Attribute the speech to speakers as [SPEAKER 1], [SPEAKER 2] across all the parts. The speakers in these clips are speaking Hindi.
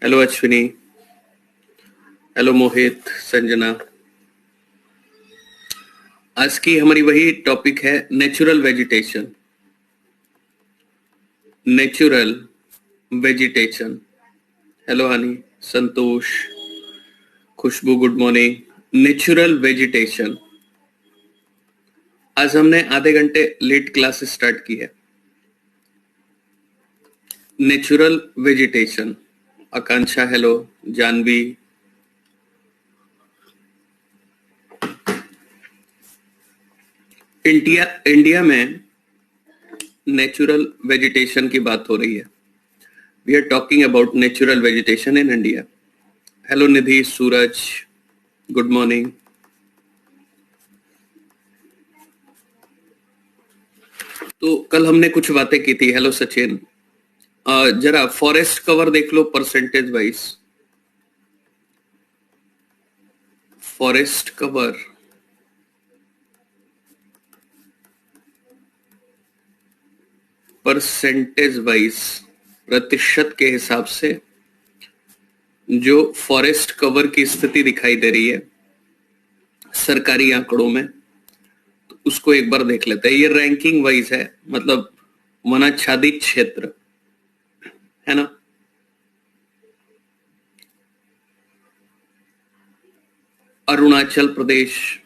[SPEAKER 1] Hello Ashwini, hello Mohit, Sanjana. आज की हमारी वही टॉपिक है natural vegetation. Natural vegetation. Hello Honey, Santosh, Khushboo, good morning. Natural vegetation. आज हमने आधे घंटे लेट क्लास स्टार्ट की है। Natural vegetation. Akanksha hello, Janvi. India में नेचुरल वेजिटेशन की बात हो रही है। We are talking about natural vegetation in India. Hello Nidhi, Suraj, good morning. तो कल हमने कुछ बातें की थी। हेलो सचिन। जरा फॉरेस्ट कवर देख लो percentage wise. Forest cover percentage wise, प्रतिशत के हिसाब से जो फॉरेस्ट कवर की स्थिति दिखाई दे रही है सरकारी आंकड़ों में, तो उसको एक बार देख लेते हैं। ये रैंकिंग वाइज है, मतलब वनाच्छादित क्षेत्र है ना। अरुणाचल प्रदेश,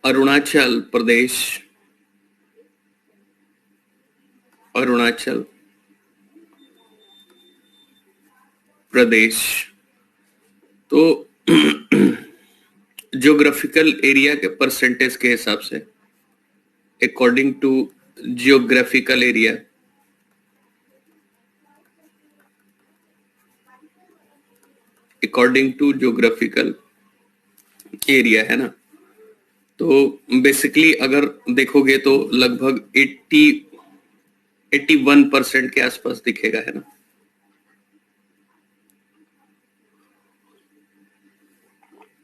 [SPEAKER 1] अरुणाचल प्रदेश, अरुणाचल प्रदेश। तो ज्योग्राफिकल एरिया के परसेंटेज के हिसाब से, according to geographical area, according to geographical area है ना। तो बेसिकली अगर देखोगे तो लगभग 81% के आसपास दिखेगा, है ना।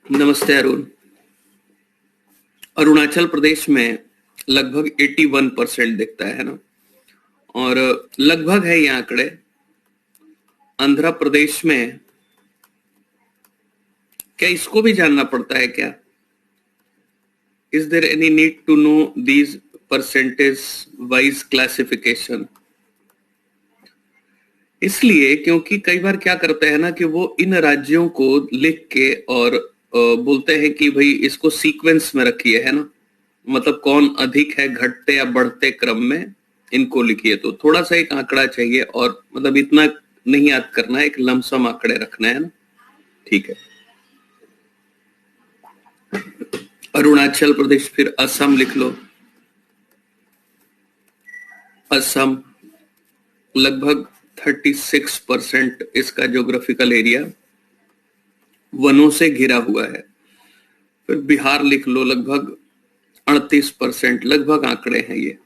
[SPEAKER 1] नमस्ते अरुण। अरुणाचल प्रदेश में लगभग 81% दिखता है ना। और लगभग है ये आंकड़े। आंध्र प्रदेश में क्या इसको भी जानना पड़ता है क्या? Is there any need to know these percentage wise classification? इसलिए क्योंकि कई बार क्या करते हैं ना कि वो इन राज्यों को लिख के और बोलते हैं कि भाई इसको सीक्वेंस में रखिए, है ना। मतलब कौन अधिक है घटते या बढ़ते क्रम में इनको लिखिए। तो थोड़ा सा एक आंकड़ा चाहिए, और मतलब इतना नहीं याद करना है, एक लमसम आंकड़े रखना है ना। ठीक है। अरुणाचल प्रदेश, फिर असम लिख लो। असम लगभग 36% इसका ज्योग्राफिकल एरिया वनों से घिरा हुआ है। फिर बिहार लिख लो, लगभग 38%, लगभग आंकड़े हैं ये।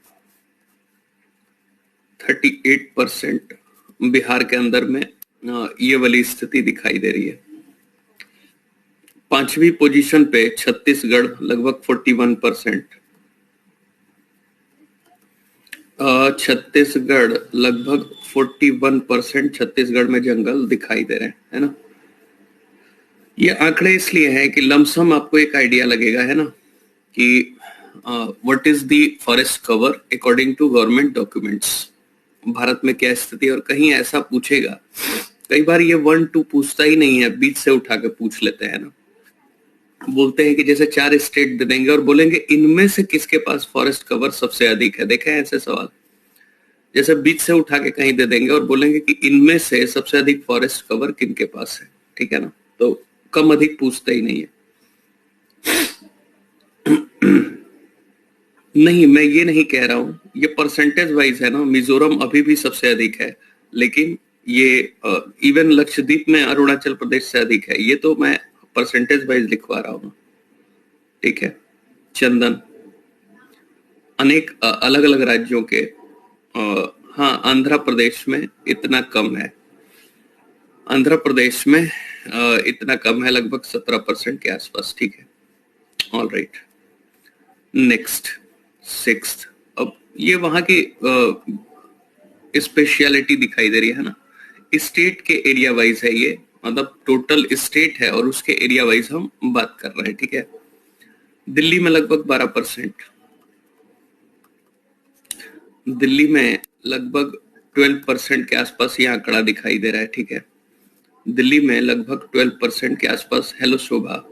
[SPEAKER 1] 38% बिहार के अंदर में ये वाली स्थिति दिखाई दे रही है। पांचवी पोजीशन पे छत्तीसगढ़, लगभग 41%। छत्तीसगढ़ लगभग 41%। छत्तीसगढ़ में जंगल दिखाई दे रहे हैं, है ना। ये आंकड़े इसलिए हैं कि लमसम आपको एक आइडिया लगेगा, है ना, कि what is the forest cover according to government documents. Bharat में क्या स्थिति, और कहीं ऐसा पूछेगा, कई बार ये 1-2 पूछता ही नहीं है, बीच से उठा के पूछ लेते हैं ना। बोलते हैं कि जैसे 4 स्टेट दे देंगे और बोलेंगे इनमें से किसके पास फॉरेस्ट कवर सबसे अधिक है। देखे हैं ऐसे सवाल, जैसे बीच से उठा के कहीं दे देंगे और बोलेंगे कि इनमें से सबसे अधिक फॉरेस्ट कवर किनके पास है। ठीक है ना। तो कम अधिक पूछते ही नहीं है। नहीं, मैं ये नहीं कह रहा हूं, ये परसेंटेज वाइज है ना। मिजोरम अभी भी सबसे अधिक है, लेकिन ये इवन लक्षद्वीप में अरुणाचल प्रदेश से अधिक है। ये तो मैं परसेंटेज वाइज लिखवा रहा हूं। ठीक है। चंदन अनेक अलग अलग राज्यों के, हाँ, आंध्र प्रदेश में इतना कम है। आंध्र प्रदेश में इतना कम है, लगभग 17% के आसपास। ठीक है। All right. Next, 6th। अब ये वहां की स्पेशलिटी दिखाई दे रही है ना। स्टेट के एरिया वाइज है ये, मतलब टोटल स्टेट है और उसके एरिया वाइज हम बात कर रहे हैं, ठीक है। दिल्ली में लगभग 12%, दिल्ली में लगभग 12% के आसपास ये आंकड़ा दिखाई दे रहा है, ठीक है। दिल्ली में लगभग 12% के आसपास, हेलो शोभा,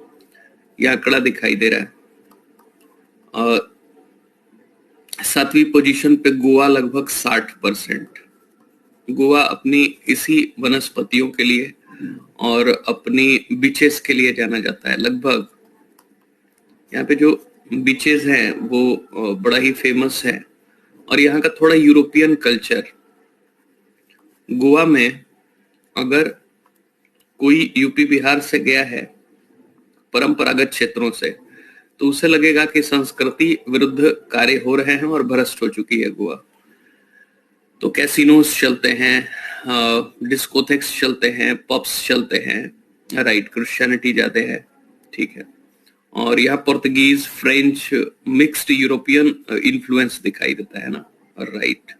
[SPEAKER 1] ये आंकड़ा दिखाई दे रहा है। और 7वीं पोजीशन पे गोवा लगभग 60%। गोवा अपनी इसी वनस्पतियों के लिए और अपनी बीचेस के लिए जाना जाता है। लगभग यहाँ पे जो बीचेस हैं वो बड़ा ही फेमस है, और यहाँ का थोड़ा यूरोपियन कल्चर। गोवा में अगर कोई यूपी बिहार से गया है परंपरागत क्षेत्रों से, तो उसे लगेगा कि संस्कृति विरुद्ध कार्य हो रहे हैं और भ्रष्ट हो चुकी है गोवा। तो कैसीनोस चलते हैं, डिस्कोथेक्स चलते हैं, पब्स चलते हैं, राइट, क्रिश्चियनिटी जाते हैं, ठीक है। और यहाँ Portuguese, French, mixed European influence दिखाई देता है ना, राइट।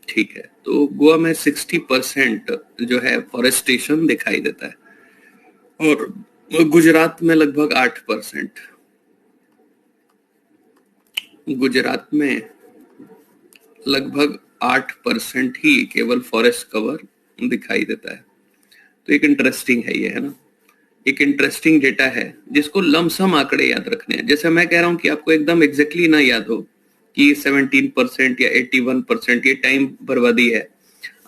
[SPEAKER 1] ठीक है। तो गोवा में 60% जो है फॉरेस्टेशन दिखाई देता है, और गुजरात में लगभग 8%। गुजरात में लगभग 8% ही केवल फॉरेस्ट कवर दिखाई देता है। तो एक इंटरेस्टिंग है ये, है ना, एक इंटरेस्टिंग डेटा है जिसको लमसम आंकड़े याद रखने हैं। जैसे मैं कह रहा हूं कि आपको एकदम एग्जैक्टली ना याद हो कि 17% या 81%, ये टाइम बर्बादी है।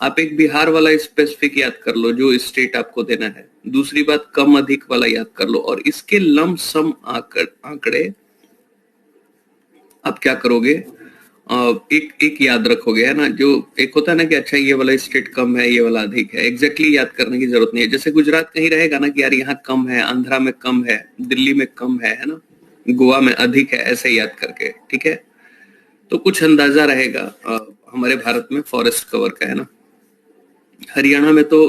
[SPEAKER 1] आप एक बिहार वाला स्पेसिफिक याद कर लो जो स्टेट आपको देना है। दूसरी बात, कम अधिक वाला याद कर लो, और इसके लमसम आंकड़े आप क्या करोगे, एक याद रखोगे, है ना। जो एक होता है ना कि अच्छा ये वाला स्टेट कम है, ये वाला अधिक है, एग्जैक्टली याद करने की जरूरत नहीं है। जैसे गुजरात कहीं रहेगा ना कि यार यहाँ कम है, आंध्रा में कम है, दिल्ली में कम है ना, गोवा में अधिक है, ऐसे याद करके, ठीक है। तो कुछ अंदाजा रहेगा हमारे भारत में फॉरेस्ट कवर का, है ना। हरियाणा में तो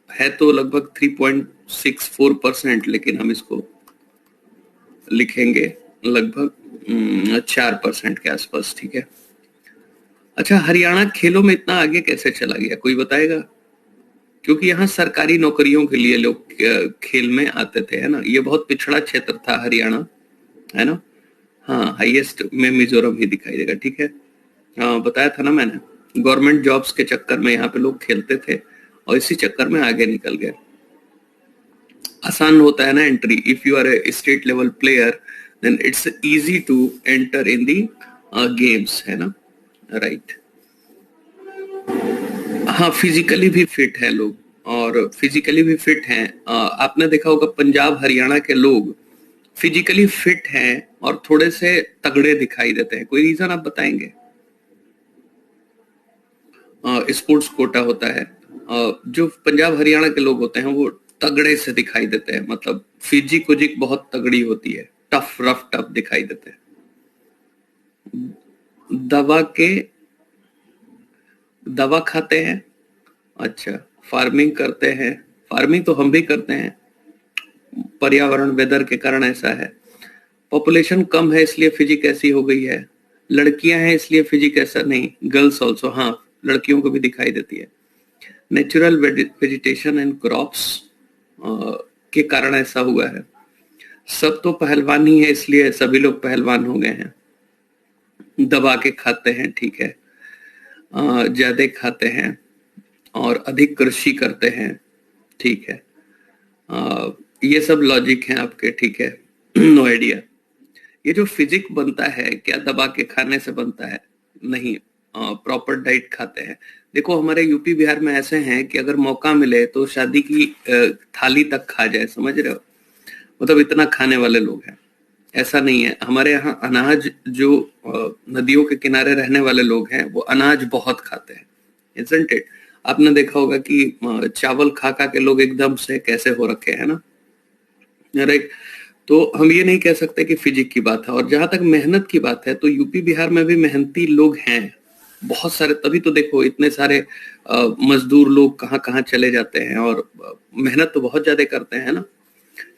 [SPEAKER 1] है तो लगभग 3.64%, लेकिन हम इसको लिखेंगे लगभग 4% के आसपास, ठीक है। अच्छा, हरियाणा खेलों में इतना आगे कैसे चला गया, कोई बताएगा? क्योंकि यहाँ सरकारी नौकरियों के लिए लोग खेल में आते थे, है ना। ये बहुत पिछड़ा क्षेत्र था हरियाणा, है ना। हाँ, हाईएस्ट में मिजोरम ही दिखाई देगा, ठीक है। हाँ, बताया था ना मैंने, गवर्नमेंट जॉब्स के चक्कर में यहाँ पे लोग खेलते थे और इसी चक्कर में आगे निकल गए। आसान होता है ना entry, if you are a state level player then it's easy to enter in the games, है ना, राइट। हाँ, फिजिकली भी फिट है लोग, और फिजिकली भी फिट हैं। आपने देखा होगा पंजाब हरियाणा के लोग फिजिकली फिट हैं और थोड़े से तगड़े दिखाई देते हैं। कोई रीजन आप बताएंगे? स्पोर्ट्स कोटा होता है। जो पंजाब हरियाणा के लोग होते हैं वो तगड़े से दिखाई देते हैं, मतलब फिजिक उजिक बहुत तगड़ी होती है, टफ रफ टफ दिखाई देते हैं। दवा खाते हैं, अच्छा, फार्मिंग करते हैं, फार्मिंग तो हम भी करते हैं, पर्यावरण वेदर के कारण ऐसा है। पॉपुलेशन कम है इसलिए फिजिक ऐसी हो गई है। लड़कियां हैं इसलिए फिजिक ऐसा नहीं, गर्ल्स ऑल्सो, हाँ, लड़कियों को भी दिखाई देती है। नेचुरल वेजिटेशन एंड क्रॉप्स के कारण ऐसा हुआ है। सब तो पहलवान ही है इसलिए सभी लोग पहलवान हो गए हैं। दबा के खाते हैं, ठीक है, ज्यादा खाते हैं और अधिक कृषि करते हैं, ठीक है। ये सब लॉजिक है आपके, ठीक है। No idea. ये जो फिजिक बनता है क्या दबा के खाने से बनता है? नहीं, प्रॉपर डाइट खाते हैं। देखो हमारे यूपी बिहार में ऐसे हैं कि अगर मौका मिले तो शादी की थाली तक खा जाए, समझ रहे हो, मतलब इतना खाने वाले लोग हैं। ऐसा नहीं है, हमारे यहाँ अनाज जो नदियों के किनारे रहने वाले लोग हैं वो अनाज बहुत खाते हैं, isn't it? आपने देखा होगा कि चावल खा खा के लोग एकदम से कैसे हो रखे हैं ना, राइट। तो हम ये नहीं कह सकते कि फिजिक की बात है। और जहां तक मेहनत की बात है तो यूपी बिहार में भी मेहनती लोग हैं बहुत सारे, तभी तो देखो इतने सारे मजदूर लोग कहाँ कहाँ चले जाते हैं, और मेहनत तो बहुत ज्यादा करते हैं ना,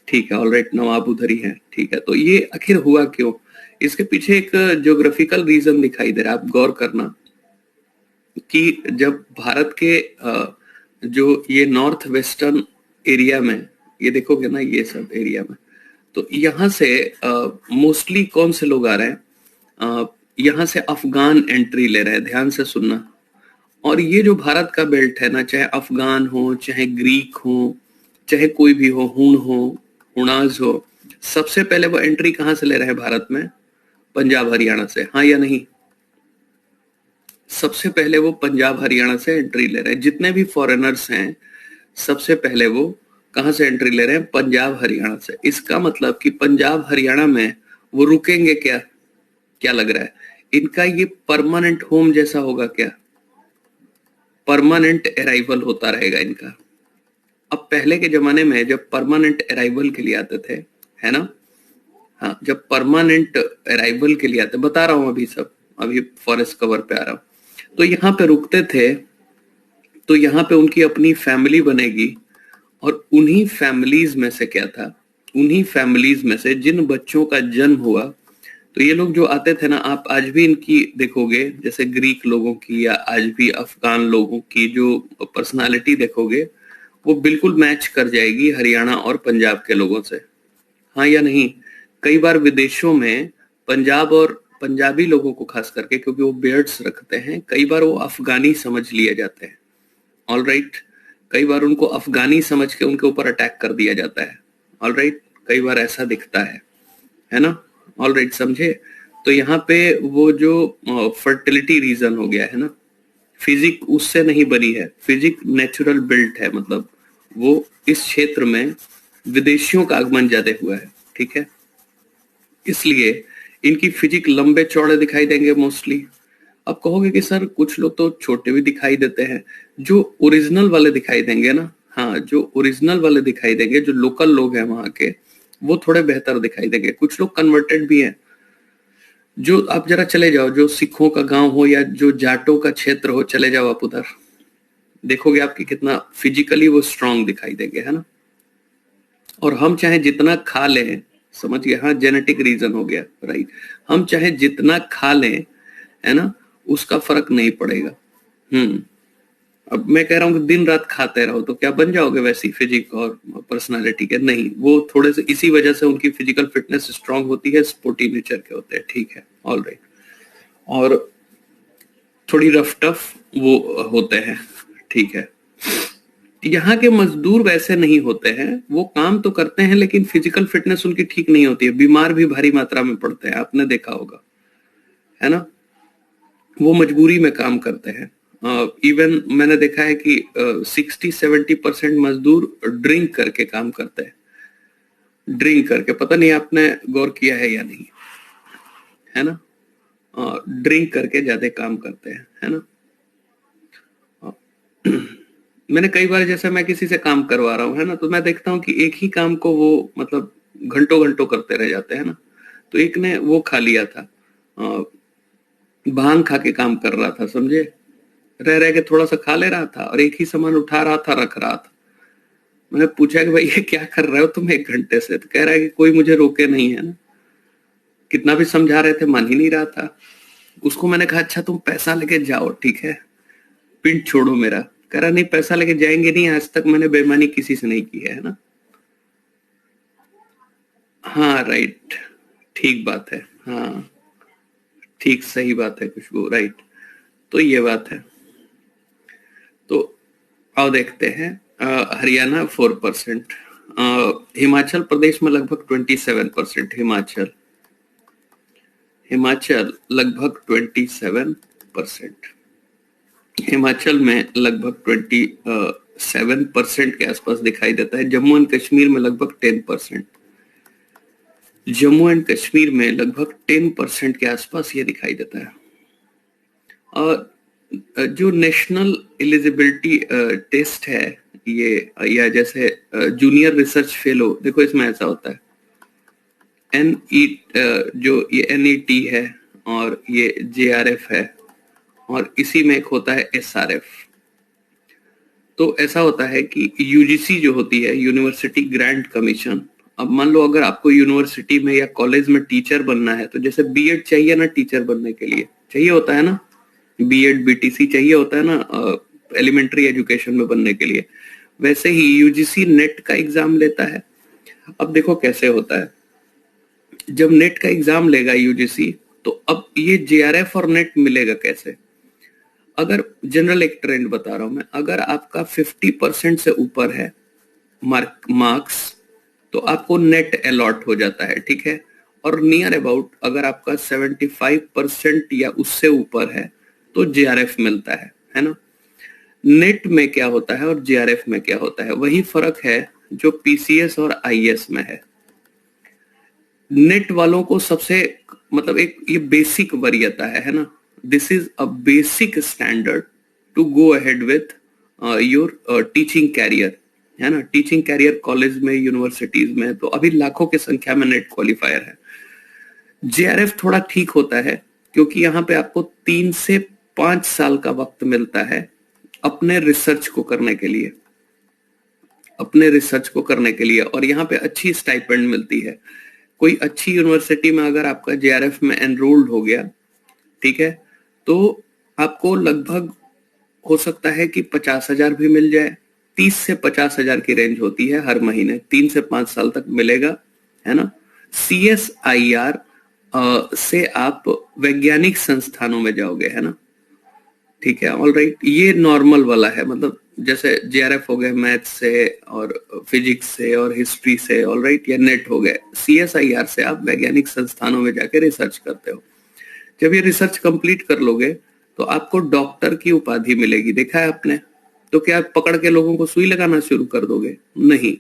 [SPEAKER 1] ठीक है। ऑलराइट, नवाब उधर ही है, ठीक है। तो ये आखिर हुआ क्यों? इसके पीछे एक ज्योग्राफिकल रीजन दिखाई दे रहा है, आप गौर करना। कि जब भारत के जो ये नॉर्थ वेस्टर्न एरिया में, ये देखोगे ना, ये सब एरिया में, तो यहाँ से मोस्टली कौन से लोग आ रहे हैं? यहाँ से अफगान एंट्री ले रहे हैं, ध्यान से सुनना। और ये जो भारत का बेल्ट है ना, चाहे अफगान हो, चाहे ग्रीक हो, चाहे कोई भी हो, हूण हो, हुणाज हो, सबसे पहले वो एंट्री कहाँ से ले रहे हैं भारत में? पंजाब हरियाणा से, हाँ या नहीं? सबसे पहले वो पंजाब हरियाणा से एंट्री ले रहे हैं। जितने भी फॉरेनर्स हैं, सबसे पहले वो कहां से एंट्री ले रहे हैं? पंजाब हरियाणा से। इसका मतलब कि पंजाब हरियाणा में वो रुकेंगे क्या? क्या लग रहा है? इनका ये परमानेंट होम जैसा होगा क्या? परमानेंट अराइवल होता रहेगा इनका। अब पहले के जमाने में जब परमानेंट अराइवल के लिए आते थे, है ना, हाँ, जब परमानेंट अराइवल के लिए आते, बता रहा हूं अभी सब, अभी फॉरेस्ट कवर पे आ रहा हूं, तो यहाँ पे रुकते थे, तो यहाँ पे उनकी अपनी फैमिली बनेगी। और उन्हीं फैमिलीज में से क्या था? उन्हीं फैमिलीज में से जिन बच्चों का जन्म हुआ, तो ये लोग जो आते थे ना, आप आज भी इनकी देखोगे, जैसे ग्रीक लोगों की या आज भी अफगान लोगों की जो पर्सनालिटी देखोगे, वो बिल्कुल मैच कर जाएगी हरियाणा और पंजाब के लोगों से, हाँ या नहीं? कई बार विदेशों में पंजाब और पंजाबी लोगों को खास करके, क्योंकि वो बियर्ड्स रखते हैं, कई बार वो अफगानी समझ लिए जाते हैं। ऑल राइट, कई बार उनको अफगानी समझ के उनके ऊपर अटैक कर दिया जाता है। ऑल राइट, कई बार ऐसा दिखता है ना? ऑल राइट, समझे? तो यहाँ पे वो जो फर्टिलिटी रीजन हो गया है ना, फिजिक उससे नहीं बनी है, फिजिक नेचुरल बिल्ट है, मतलब वो इस क्षेत्र में विदेशियों का आगमन ज्यादा हुआ है, ठीक है, इसलिए इनकी फिजिक लंबे चौड़े दिखाई देंगे मोस्टली। अब कहोगे कि सर कुछ लोग तो छोटे भी दिखाई देते हैं, जो ओरिजिनल वाले दिखाई देंगे ना, हाँ, जो ओरिजिनल वाले दिखाई देंगे, जो लोकल लोग हैं वहां के, वो थोड़े बेहतर दिखाई देंगे। कुछ लोग कन्वर्टेड भी हैं। जो आप जरा चले जाओ, जो सिखों का गांव हो या जो जाटों का क्षेत्र हो, चले जाओ आप उधर, देखोगे आपकी कितना फिजिकली वो स्ट्रांग दिखाई देंगे, है ना? और हम चाहे जितना खा लें, समझ गए, हाँ, जेनेटिक रीजन हो गया, राइट, हम चाहे जितना खा लें, है ना, उसका फर्क नहीं पड़ेगा। अब मैं कह रहा हूँ कि दिन रात खाते रहो तो क्या बन जाओगे वैसी फिजिक और पर्सनालिटी के? नहीं, वो थोड़े से इसी वजह से उनकी फिजिकल फिटनेस स्ट्रांग होती है, स्पोर्टी नेचर के होते हैं, ठीक है, ऑल राइट, और थोड़ी रफ टफ वो होते हैं, ठीक है। यहाँ के मजदूर वैसे नहीं होते हैं, वो काम तो करते हैं लेकिन फिजिकल फिटनेस उनकी ठीक नहीं होती है, बीमार भी भारी मात्रा में पड़ते हैं, आपने देखा होगा, है ना? वो मजबूरी में काम करते हैं। इवन मैंने देखा है कि 60-70% मजदूर ड्रिंक करके काम करते हैं, ड्रिंक करके, पता नहीं आपने गौर किया है या नहीं, है ना? ड्रिंक करके ज्यादा काम करते हैं, है ना? मैंने कई बार, जैसे मैं किसी से काम करवा रहा हूँ, है ना, तो मैं देखता हूँ कि एक ही काम को वो मतलब घंटों घंटों करते रह जाते हैं ना। तो एक ने वो खा लिया था, भांग खा के काम कर रहा था, समझे, रह रह के थोड़ा सा खा ले रहा था और एक ही सामान उठा रहा था, रख रहा था। मैंने पूछा कि भाई ये क्या कर रहे हो तुम 1 घंटे से? तो कह रहा है कि कोई मुझे रोके नहीं है ना, कितना भी समझा रहे थे मान ही नहीं रहा था। उसको मैंने कहा अच्छा तुम पैसा लेके जाओ, ठीक है, पिंड छोड़ो मेरा। कह रहा नहीं पैसा लेके जाएंगे नहीं, आज तक मैंने बेईमानी किसी से नहीं की है ना। हाँ राइट, ठीक बात है, हाँ ठीक, सही बात है खुशबू, राइट। तो ये बात है। तो आओ देखते हैं, हरियाणा 4%, हिमाचल प्रदेश में लगभग 27%, हिमाचल लगभग 27%, हिमाचल में लगभग 27% के आसपास दिखाई देता है। जम्मू एंड कश्मीर में लगभग 10%, जम्मू एंड कश्मीर में लगभग 10% के आसपास ये दिखाई देता है। और जो नेशनल एलिजिबिलिटी टेस्ट है ये, या जैसे जूनियर रिसर्च फेलो, देखो इसमें ऐसा होता है, जो ये NET है और ये JRF है और इसी में एक होता है SRF। तो ऐसा होता है कि UGC जो होती है, यूनिवर्सिटी ग्रांट कमीशन, अब मान लो अगर आपको यूनिवर्सिटी में या कॉलेज में टीचर बनना है, तो जैसे B.Ed चाहिए ना टीचर बनने के लिए, चाहिए होता है ना, बीएड बीटीसी चाहिए होता है ना एलिमेंट्री एजुकेशन में बनने के लिए, वैसे ही यूजीसी नेट का एग्जाम लेता है। अब देखो कैसे होता है, जब नेट का एग्जाम लेगा यूजीसी, तो अब ये जेआरएफ और नेट मिलेगा कैसे? अगर जनरल एक ट्रेंड बता रहा हूं मैं, अगर आपका 50% से ऊपर है मार्क्स, तो आपको नेट अलॉट हो जाता है, ठीक है। और नियर अबाउट अगर आपका 75% या उससे ऊपर है तो जेआरएफ मिलता है ना। नेट में क्या होता है और जेआरएफ में क्या होता है, वही फर्क है जो पीसीएस और आईएएस में है। नेट वालों को सबसे मतलब एक ये बेसिक वरीयता है ना, this is a basic standard to go ahead with your teaching career, है ना। टीचिंग कैरियर कॉलेज में, यूनिवर्सिटीज में तो अभी लाखों की संख्या में नेट क्वालिफायर है। जेआरएफ थोड़ा ठीक होता है क्योंकि यहाँ पे आपको 3 से 5 साल का वक्त मिलता है अपने रिसर्च को करने के लिए, अपने रिसर्च को करने के लिए, और यहाँ पे अच्छी स्टाइपेंड मिलती है। कोई अच्छी यूनिवर्सिटी में अगर आपका जेआरएफ में एनरोल्ड हो गया, ठीक है, तो आपको लगभग हो सकता है कि 50,000 भी मिल जाए। 30 से 50,000 की रेंज होती है हर महीने, 3 से 5 साल तक मिलेगा, है ना। CSIR से आप वैज्ञानिक संस्थानों में जाओगे, है ना, ठीक है, ऑल राइट। ये नॉर्मल वाला है, मतलब जैसे जेआरएफ हो गए मैथ से और फिजिक्स से और हिस्ट्री से, ऑल राइट, या नेट हो गए। CSIR से आप वैज्ञानिक संस्थानों में जाके रिसर्च करते हो। जब ये रिसर्च कंप्लीट कर लोगे तो आपको डॉक्टर की उपाधि मिलेगी, देखा है आपने। तो क्या आप पकड़ के लोगों को सुई लगाना शुरू कर दोगे? नहीं,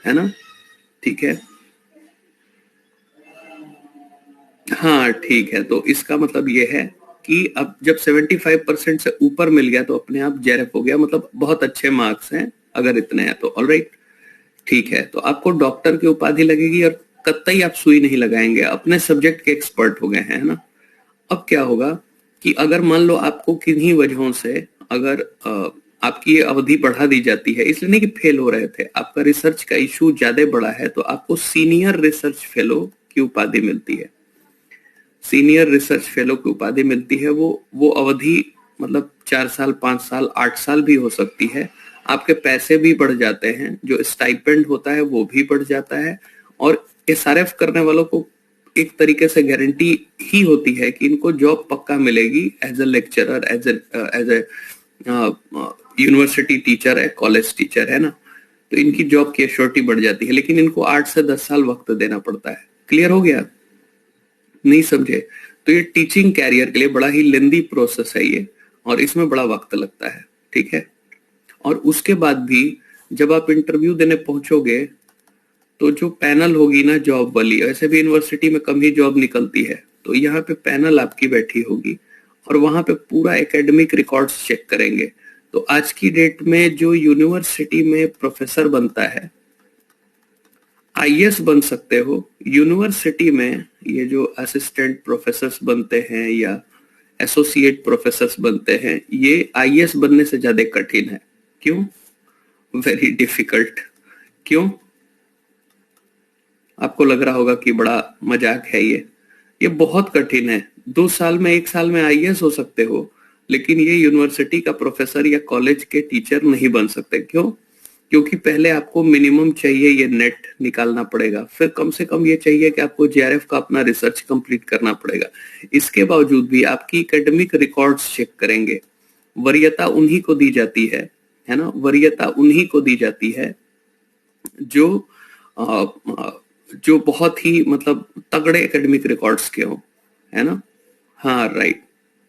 [SPEAKER 1] है ना, ठीक है। हाँ ठीक है, तो इसका मतलब ये है कि अब जब 75% से ऊपर मिल गया तो अपने आप जेआरएफ हो गया, मतलब बहुत अच्छे मार्क्स हैं अगर इतने हैं तो, ऑलराइट, ठीक है। तो आपको डॉक्टर की उपाधि लगेगी और कतई आप सुई नहीं लगाएंगे, अपने सब्जेक्ट के एक्सपर्ट हो गए हैं, है ना। अब क्या होगा कि अगर मान लो आपको किन्हीं वजहों से अगर आपकी ये अवधि बढ़ा दी जाती है, इसलिए नहीं कि फेल हो रहे थे, आपका रिसर्च का इशू ज्यादा बड़ा है, तो आपको सीनियर रिसर्च फेलो की उपाधि मिलती है। सीनियर रिसर्च फेलो की उपाधि मिलती है। वो अवधि मतलब 4 साल, 5 साल, 8 साल भी हो सकती है। आपके पैसे भी बढ़ जाते हैं, जो स्टाइपेंड होता है वो भी बढ़ जाता है, और एसआरएफ करने वालों को एक तरीके से गारंटी ही होती है कि इनको जॉब पक्का मिलेगी as a lecturer, as a university teacher है, कॉलेज टीचर, है ना। तो इनकी जॉब की एश्योरिटी बढ़ जाती है, लेकिन इनको 8 से 10 साल वक्त देना पड़ता है। क्लियर हो गया? नहीं समझे? तो ये टीचिंग कैरियर के लिए बड़ा ही लेंदी प्रोसेस है ये, और इसमें बड़ा वक्त लगता है, ठीक है। और उसके बाद भी जब आप इंटरव्यू देने पहुंचोगे तो जो पैनल होगी ना जॉब वाली, वैसे भी यूनिवर्सिटी में कम ही जॉब निकलती है, तो यहाँ पे पैनल आपकी बैठी होगी और वहां पे पूरा एकेडमिक रिकॉर्ड्स चेक करेंगे। तो आज की डेट में जो यूनिवर्सिटी में प्रोफेसर बनता है, आईएएस बन सकते हो यूनिवर्सिटी में, ये जो असिस्टेंट प्रोफेसर्स बनते हैं या एसोसिएट प्रोफेसर्स बनते हैं, ये आईएएस बनने से ज्यादा कठिन है। क्यों? Very difficult. क्यों? आपको लग रहा होगा कि बड़ा मजाक है ये बहुत कठिन है। 2 साल में, 1 साल में आईएएस हो सकते हो, लेकिन ये यूनिवर्सिटी का प्रोफेसर या कॉलेज के टीचर नहीं बन सकते। क्यों? क्योंकि पहले आपको मिनिमम चाहिए ये नेट निकालना पड़ेगा, फिर कम से कम ये चाहिए कि आपको जेआरएफ का अपना रिसर्च कंप्लीट करना पड़ेगा। इसके बावजूद भी आपकी एकेडमिक रिकॉर्ड्स चेक करेंगे। वरीयता उन्हीं को दी जाती है ना, वरीयता उन्हीं को दी जाती है जो जो बहुत ही मतलब तगड़े एकेडमिक रिकॉर्ड्स के हो, है ना। हाँ राइट,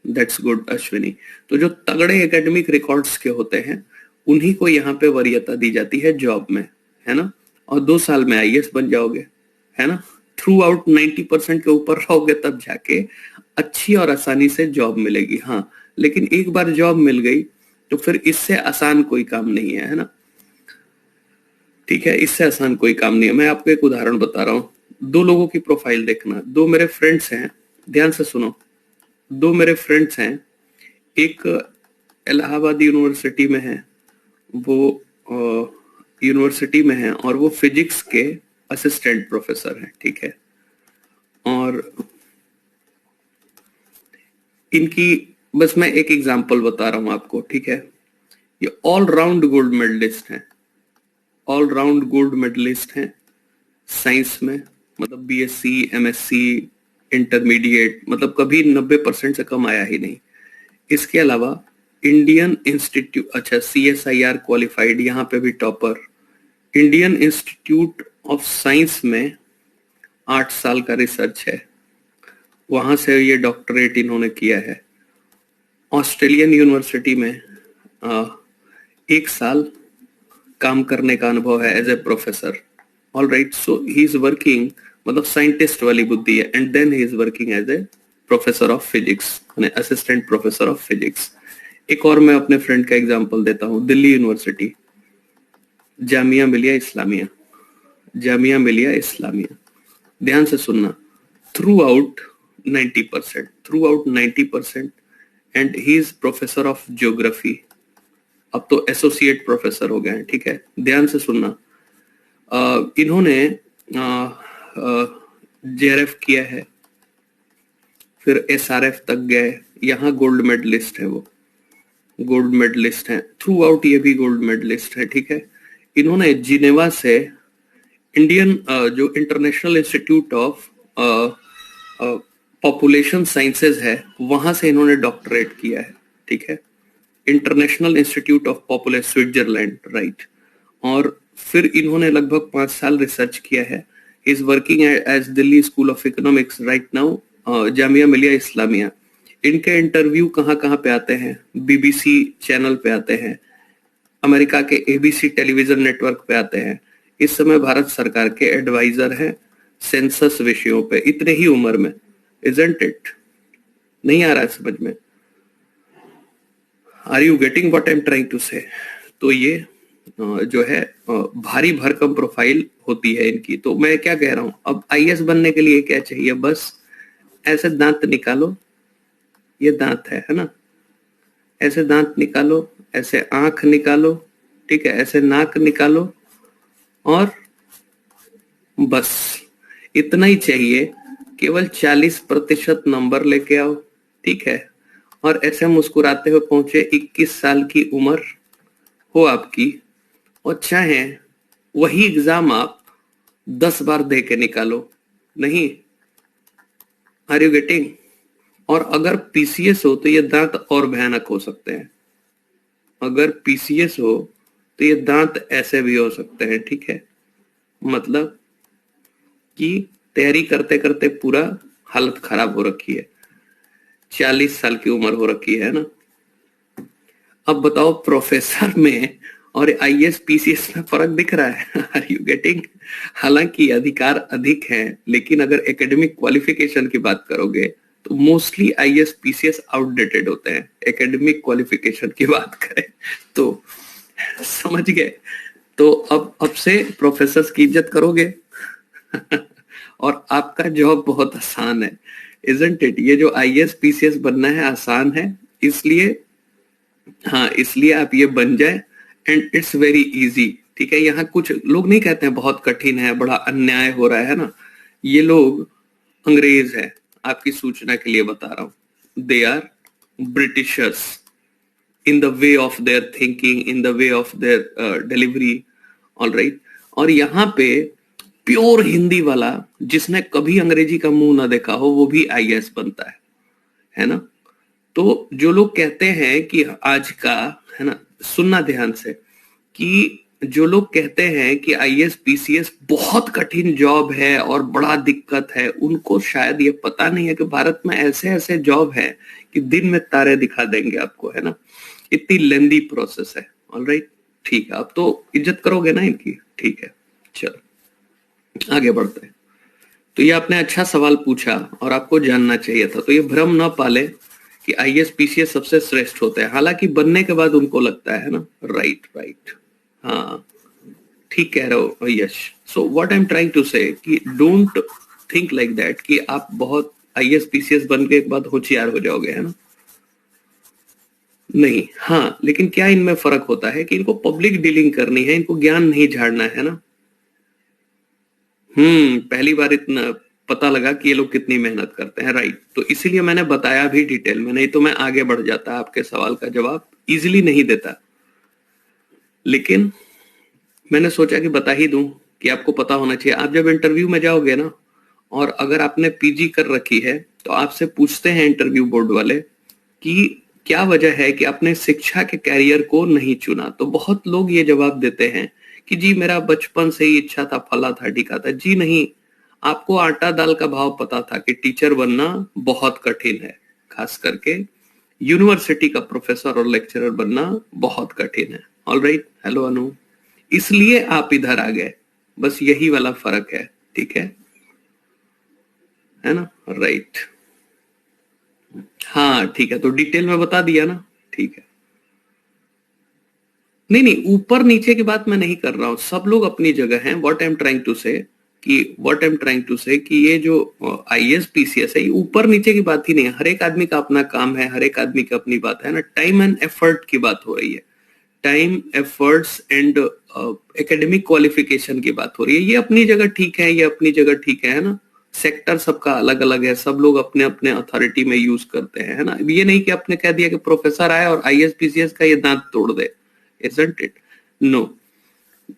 [SPEAKER 1] दैट्स गुड अश्विनी। तो जो तगड़े एकेडमिक रिकॉर्ड्स के होते हैं उन्हीं को यहाँ पे वरीयता दी जाती है जॉब में, है ना। और 2 साल में आईएएस बन जाओगे, है ना। थ्रू आउट 90% के ऊपर रहोगे तब जाके अच्छी और आसानी से जॉब मिलेगी। हाँ, लेकिन एक बार जॉब मिल गई तो फिर इससे आसान कोई काम नहीं है ना, ठीक है। इससे आसान कोई काम नहीं है। मैं आपको एक उदाहरण बता रहा हूँ। 2 लोगों की प्रोफाइल देखना, 2 मेरे फ्रेंड्स हैं, ध्यान से सुनो। 2 मेरे फ्रेंड्स हैं, एक इलाहाबाद यूनिवर्सिटी में है, वो यूनिवर्सिटी में है और वो फिजिक्स के असिस्टेंट प्रोफेसर हैं, ठीक है। और इनकी बस मैं एक एग्जांपल बता रहा हूं आपको, ठीक है। ये ऑल राउंड गोल्ड मेडलिस्ट हैं, ऑल राउंड गोल्ड मेडलिस्ट हैं साइंस में, मतलब बीएससी, एमएससी, इंटरमीडिएट, मतलब कभी 90% से कम आया ही नहीं। इसके अलावा इंडियन इंस्टीट्यूट, अच्छा CSIR क्वालिफाइड, यहाँ पे भी topper. Indian institute of science में 8 साल का रिसर्च है, वहां से ये डॉक्टरेट इन्होंने किया है। ऑस्ट्रेलियन यूनिवर्सिटी में 1 साल काम करने का अनुभव है as a professor. All right, so he is working, मतलब साइंटिस्ट वाली बुद्धि है, and then he is working as a professor of physics, assistant professor of physics. एक और मैं अपने फ्रेंड का एग्जांपल देता हूं, दिल्ली यूनिवर्सिटी, जामिया मिलिया इस्लामिया, जामिया मिलिया इस्लामिया, ध्यान से सुनना, through out 90%, and he is professor of geography, अब तो एसोसिएट प्रोफेसर हो गए हैं, ठीक है। ध्यान से सुनना, इन्होंने JRF किया है, फिर SRF तक गए, यहाँ गोल्ड मेडलिस्ट है, वो गोल्ड मेडलिस्ट हैं थ्रू आउट, ये भी गोल्ड मेडलिस्ट है, ठीक है। इन्होंने जिनेवा से इंडियन जो international institute of population sciences है, वहां से इन्होंने डॉक्टरेट किया है, ठीक है। International institute of population, Switzerland, right. और फिर इन्होंने लगभग 5 साल रिसर्च किया है। Is working as Delhi school of economics right now, Jamia Millia Islamia. इनके इंटरव्यू कहाँ कहाँ पे आते हैं? BBC चैनल पे आते हैं, अमेरिका के ABC टेलीविजन नेटवर्क पे आते हैं। इस समय भारत सरकार के एडवाइजर हैं सेंसस विषयों पे, इतने ही उम्र में। Isn't it? नहीं आ रहा है समझ में? Are you getting what I am trying to say? तो ये जो है भारी भरकम प्रोफाइल होती है इनकी। तो मैं क्या कह रहा हूं, अब IAS बनने के लिए क्या चाहिए? बस ऐसे दांत निकालो, ये दांत है ना, ऐसे दांत निकालो, ऐसे आंख निकालो, ठीक है, ऐसे नाक निकालो, और बस इतना ही चाहिए। केवल 40% नंबर लेके आओ, ठीक है, और ऐसे मुस्कुराते हुए पहुंचे। 21 साल की उम्र हो आपकी, और चाहे वही एग्जाम आप 10 बार दे के निकालो, नहीं? Are you getting? और अगर PCS हो तो ये दांत और भयानक हो सकते हैं। अगर PCS हो तो ये दांत ऐसे भी हो सकते हैं, ठीक है। मतलब कि तैयारी करते करते पूरा हालत खराब हो रखी है, 40 साल की उम्र हो रखी है ना। अब बताओ, प्रोफेसर में और IAS PCS में फर्क दिख रहा है? Are you getting? हालांकि अधिकार अधिक हैं, लेकिन अगर एकेडमिक क्वालिफिकेशन की बात करोगे तो मोस्टली IAS PCS आउटडेटेड होते हैं। एकेडमिक क्वालिफिकेशन की बात करें तो समझ गए? तो अब से प्रोफेसर की इज्जत करोगे और आपका जॉब बहुत आसान है, इजंट इट? ये जो IAS PCS बनना है आसान है, इसलिए हाँ, इसलिए आप ये बन जाए, एंड इट्स वेरी इजी, ठीक है। यहाँ कुछ लोग नहीं कहते हैं बहुत कठिन है, बड़ा अन्याय हो रहा है ना। ये लोग अंग्रेज है, आपकी सूचना के लिए बता रहा हूं। They are Britishers in the way of their thinking, in the way of their delivery, all right. और यहाँ पे प्योर हिंदी वाला, जिसने कभी अंग्रेजी का मुंह ना देखा हो, वो भी IAS बनता है ना। तो जो लोग कहते हैं कि आज का, है ना, सुनना ध्यान से, कि जो लोग कहते हैं कि IAS PCS बहुत कठिन जॉब है और बड़ा दिक्कत है, उनको शायद ये पता नहीं है कि भारत में ऐसे ऐसे जॉब है कि दिन में तारे दिखा देंगे आपको, है ना। इतनी लेंदी प्रोसेस है। ऑलराइट, ठीक है, अब तो इज्जत करोगे ना इनकी? ठीक है, चलो आगे बढ़ते हैं। तो ये आपने अच्छा सवाल पूछा और आपको जानना चाहिए था। तो ये भ्रम ना पाले कि IAS PCS सबसे श्रेष्ठ होते हैं, हालांकि बनने के बाद उनको लगता है ना। राइट राइट, हाँ ठीक कह रहे हो Yash. So what I am trying to say कि डोंट थिंक लाइक दैट कि आप बहुत IAS PCS बन के एक बाद होशियार हो जाओगे, है ना। नहीं, हाँ, लेकिन क्या इनमें फर्क होता है कि इनको पब्लिक डीलिंग करनी है, इनको ज्ञान नहीं झाड़ना है ना। पहली बार इतना पता लगा कि ये लोग कितनी मेहनत करते हैं, राइट। तो इसीलिए मैंने बताया भी डिटेल में, नहीं तो मैं आगे बढ़ जाता, आपके सवाल का जवाब इजीली नहीं देता, लेकिन मैंने सोचा कि बता ही दूं कि आपको पता होना चाहिए। आप जब इंटरव्यू में जाओगे ना, और अगर आपने पीजी कर रखी है, तो आपसे पूछते हैं इंटरव्यू बोर्ड वाले कि क्या वजह है कि आपने शिक्षा के कैरियर को नहीं चुना। तो बहुत लोग ये जवाब देते हैं कि जी मेरा बचपन से ही इच्छा था, फला था, ढिका था। जी नहीं, आपको आटा दाल का भाव पता था कि टीचर बनना बहुत कठिन है, खास करके यूनिवर्सिटी का प्रोफेसर और लेक्चरर बनना बहुत कठिन है। ऑलराइट, हेलो अनु, इसलिए आप इधर आ गए, बस यही वाला फर्क है, ठीक है ना, राइट। हाँ ठीक है, तो डिटेल में बता दिया ना, ठीक है। नहीं नहीं, ऊपर नीचे की बात मैं नहीं कर रहा हूं, सब लोग अपनी जगह हैं। What I am trying to say कि ये जो आईएएस पीसीएस है, ये ऊपर नीचे की बात ही नहीं है। हर एक आदमी का अपना काम है, हर एक आदमी की अपनी बात है ना। टाइम एंड एफर्ट की बात हो रही है, time efforts and academic qualification की बात हो रही है। ये अपनी जगह ठीक है, ये अपनी जगह ठीक है ना। सेक्टर सबका अलग अलग है, सब लोग अपने अपने अथॉरिटी में यूज करते हैं, है ना। ये नहीं कि आपने कह दिया कि प्रोफेसर आए और आईएएस पीसीएस का ये दांत तोड़ दे, isn't it? नो,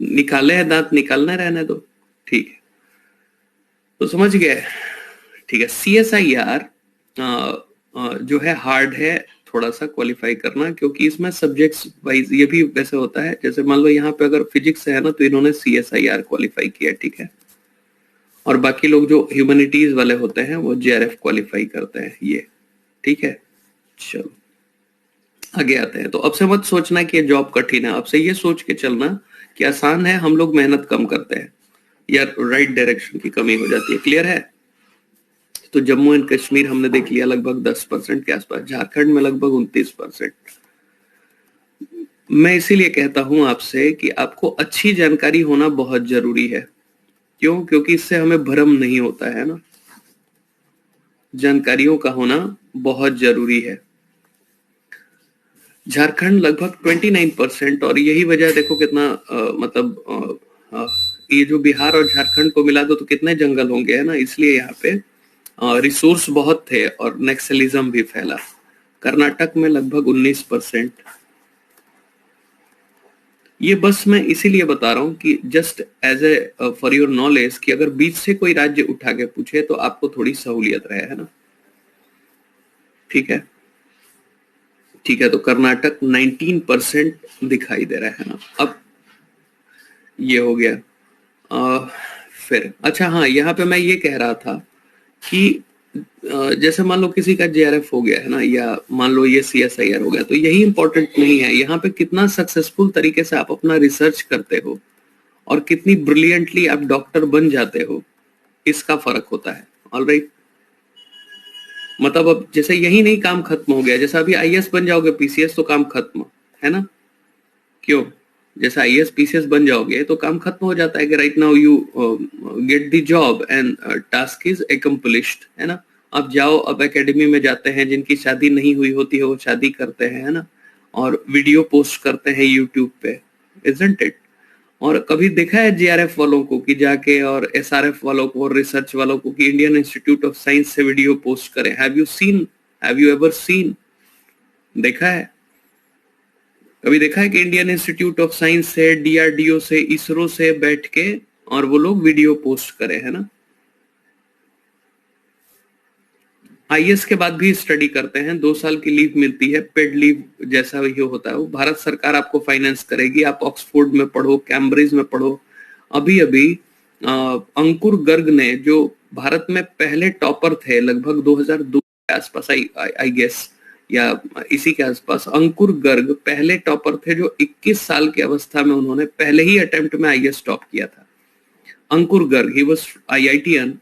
[SPEAKER 1] निकाले हैं दांत, निकालना रहने दो, ठीक है। तो समझ गए, ठीक है। सीएसआईआर जो है हार्ड है थोड़ा सा क्वालिफाई करना, क्योंकि इसमें सब्जेक्ट्स वाइज ये भी वैसे होता है। जैसे मान लो यहाँ पे अगर फिजिक्स है ना, तो इन्होंने सीएसआईआर क्वालिफाई किया, ठीक है। और बाकी लोग जो ह्यूमैनिटीज वाले होते हैं वो जेआरएफ क्वालिफाई करते हैं, ये ठीक है। चलो आगे आते हैं। तो अब से मत सोचना कि ये जॉब कठिन है, अब से ये सोच के चलना कि आसान है, हम लोग मेहनत कम करते हैं या राइट डायरेक्शन की कमी हो जाती है। क्लियर है? तो जम्मू एंड कश्मीर हमने देख लिया लगभग 10% के आसपास, झारखंड में लगभग 29%। मैं इसीलिए कहता हूं आपसे कि आपको अच्छी जानकारी होना बहुत जरूरी है। क्यों? क्योंकि इससे हमें भ्रम नहीं होता है ना। जानकारियों का होना बहुत जरूरी है। झारखंड लगभग 29%, और यही वजह देखो कितना मतलब ये जो बिहार और झारखंड को मिला दो तो कितने जंगल होंगे, है ना। इसलिए यहाँ पे रिसोर्स बहुत थे और नक्सलिज्म भी फैला। कर्नाटक में लगभग 19%। ये बस मैं इसीलिए बता रहा हूं कि just as a for your knowledge, कि अगर बीच से कोई राज्य उठा के पूछे तो आपको थोड़ी सहूलियत रहे, है ना। ठीक है, ठीक है। तो कर्नाटक 19% दिखाई दे रहा है ना। अब ये हो गया। फिर अच्छा, हाँ, यहाँ पे मैं ये कह रहा था कि जैसे मान लो किसी का जेआरएफ हो गया है ना, या मान लो ये सीएसआईआर हो गया, तो यही इंपॉर्टेंट नहीं है। यहाँ पे कितना सक्सेसफुल तरीके से आप अपना रिसर्च करते हो और कितनी ब्रिलियंटली आप डॉक्टर बन जाते हो, इसका फर्क होता है। ऑलराइट, मतलब अब जैसे यही नहीं काम खत्म हो गया, जैसे अभी आईएएस बन जाओगे पीसीएस तो काम खत्म, है ना। क्यों? जैसे आईएएस पीसीएस बन जाओगे तो काम खत्म हो जाता है कि right now you get the job and task is accomplished, है ना। अब जाओ, अब एकेडमी में जाते हैं, जिनकी शादी नहीं हुई होती है वो शादी करते हैं, है ना, और वीडियो पोस्ट करते हैं यूट्यूब पे, इजंट इट। और कभी देखा है जेआरएफ वालों को कि जाके, और एसआरएफ वालों को और रिसर्च वालों को कि इंडियन इंस्टीट्यूट ऑफ साइंस से वीडियो पोस्ट करें? Have you seen? Have you ever seen? देखा है? कभी देखा है कि इंडियन इंस्टीट्यूट ऑफ साइंस से, डीआरडीओ से, इसरो से बैठ के और वो लोग वीडियो पोस्ट करें, है ना। आईएएस के बाद भी स्टडी करते हैं, 2 साल की लीव मिलती है, पेड लीव जैसा ही होता है वो, भारत सरकार आपको फाइनेंस करेगी। आप ऑक्सफोर्ड में पढ़ो, कैम्ब्रिज में पढ़ो। अभी अभी अंकुर गर्ग ने, जो भारत में पहले टॉपर थे लगभग 2002 के आसपास, आई गेस, या इसी के आसपास, अंकुर गर्ग पहले टॉपर थे जो 21 साल की अवस्था में उन्होंने पहले ही अटेम्प्ट में आईएएस टॉप किया था। Ankur Garg, he was IITian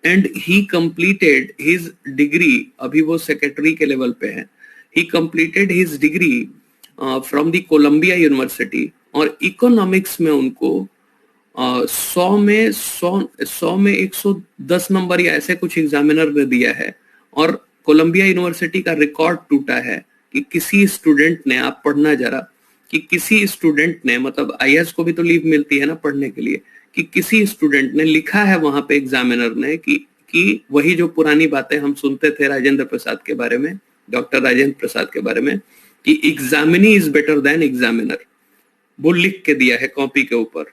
[SPEAKER 1] and he completed his degree, अभी वो सेक्रेटरी के लेवल पे है। He completed his degree from the Columbia University, और इकोनॉमिक्स में उनको 100 में 110 नंबर या ऐसे कुछ एग्जामिनर ने दिया है। और कोलंबिया यूनिवर्सिटी का रिकॉर्ड टूटा है कि किसी स्टूडेंट ने, आप पढ़ना जरा, कि किसी स्टूडेंट ने, मतलब आईएएस को भी तो लीव मिलती है ना पढ़ने के लिए, कि किसी स्टूडेंट ने लिखा है वहां पे एग्जामिनर ने कि वही जो पुरानी बातें हम सुनते थे राजेंद्र प्रसाद के बारे में, डॉक्टर राजेंद्र प्रसाद के बारे में, कि examinee is better than examiner, वो लिख के दिया है कॉपी के ऊपर।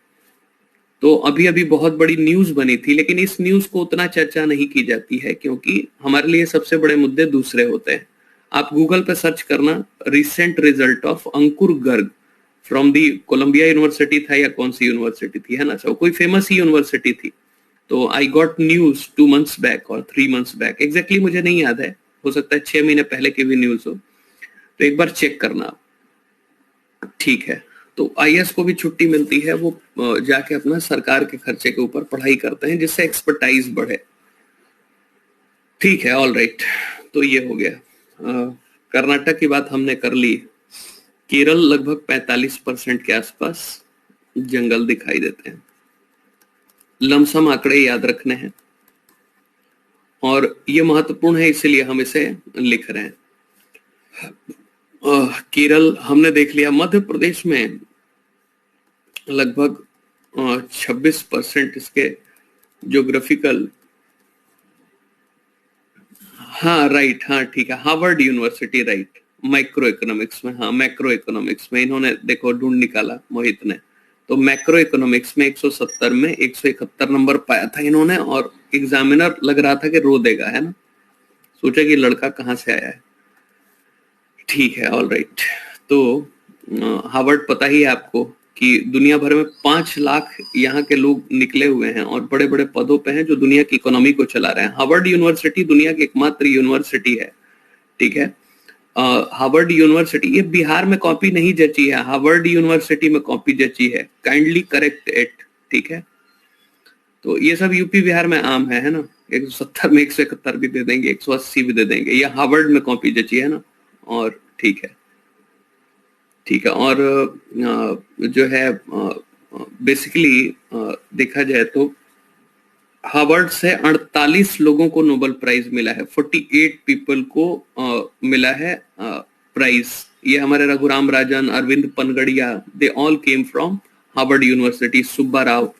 [SPEAKER 1] तो अभी अभी बहुत बड़ी न्यूज बनी थी, लेकिन इस न्यूज को उतना चर्चा नहीं की जाती है क्योंकि हमारे लिए सबसे बड़े मुद्दे दूसरे होते हैं। आप गूगल पे सर्च करना recent result of Ankur Garg from the Columbia university था या कौन सी यूनिवर्सिटी थी, है ना, सब कोई फेमस ही यूनिवर्सिटी थी। तो I got news 2 months back और 3 months बैक, एग्जैक्टली मुझे नहीं याद है, हो सकता है 6 महीने पहले की भी न्यूज हो, तो एक बार चेक करना। ठीक है, तो आईएएस को भी छुट्टी मिलती है, वो जाके अपना सरकार के खर्चे के ऊपर पढ़ाई करते हैं जिससे एक्सपर्टाइज बढ़े। ठीक है, ऑल राइट, तो ये हो गया। कर्नाटक की बात हमने कर ली। केरल लगभग 45% के आसपास जंगल दिखाई देते हैं। लमसम आंकड़े याद रखने हैं और ये महत्वपूर्ण है, इसलिए हम इसे लिख रहे हैं। केरल हमने देख लिया। मध्य प्रदेश में लगभग 26% इसके ज्योग्राफिकल, हाँ राइट, हाँ ठीक है, Harvard university, right, micro economics में, हाँ मैक्रो इकोनॉमिक्स में इन्होंने देखो ढूंढ निकाला मोहित ने, तो मैक्रो इकोनॉमिक्स में 170 में 171 नंबर पाया था इन्होंने, और एग्जामिनर लग रहा था कि रो देगा, है ना, सोचा कि लड़का कहाँ से आया है। ठीक है, ऑल राइट। तो हार्वर्ड पता ही है आपको कि दुनिया भर में 5 लाख यहाँ के लोग निकले हुए हैं और बड़े बड़े पदों पे हैं जो दुनिया की इकोनॉमी को चला रहे हैं। हार्वर्ड यूनिवर्सिटी दुनिया की एकमात्र यूनिवर्सिटी है, ठीक है। हार्वर्ड यूनिवर्सिटी, ये बिहार में कॉपी नहीं जची है, हार्वर्ड यूनिवर्सिटी में कॉपी जची है, काइंडली करेक्ट इट, ठीक है। तो ये सब यूपी बिहार में आम है ना, 170 में 171 भी दे देंगे, 180 भी दे देंगे, ये हार्वर्ड में कॉपी जची है ना, और ठीक है, ठीक है। और जो है बेसिकली देखा जाए तो हार्वर्ड से 48 लोगों को नोबेल प्राइज मिला है, 48 पीपल को मिला है प्राइज। ये हमारे Raghuram Rajan, Arvind Panagariya, they all came from Harvard University, Subba Rao,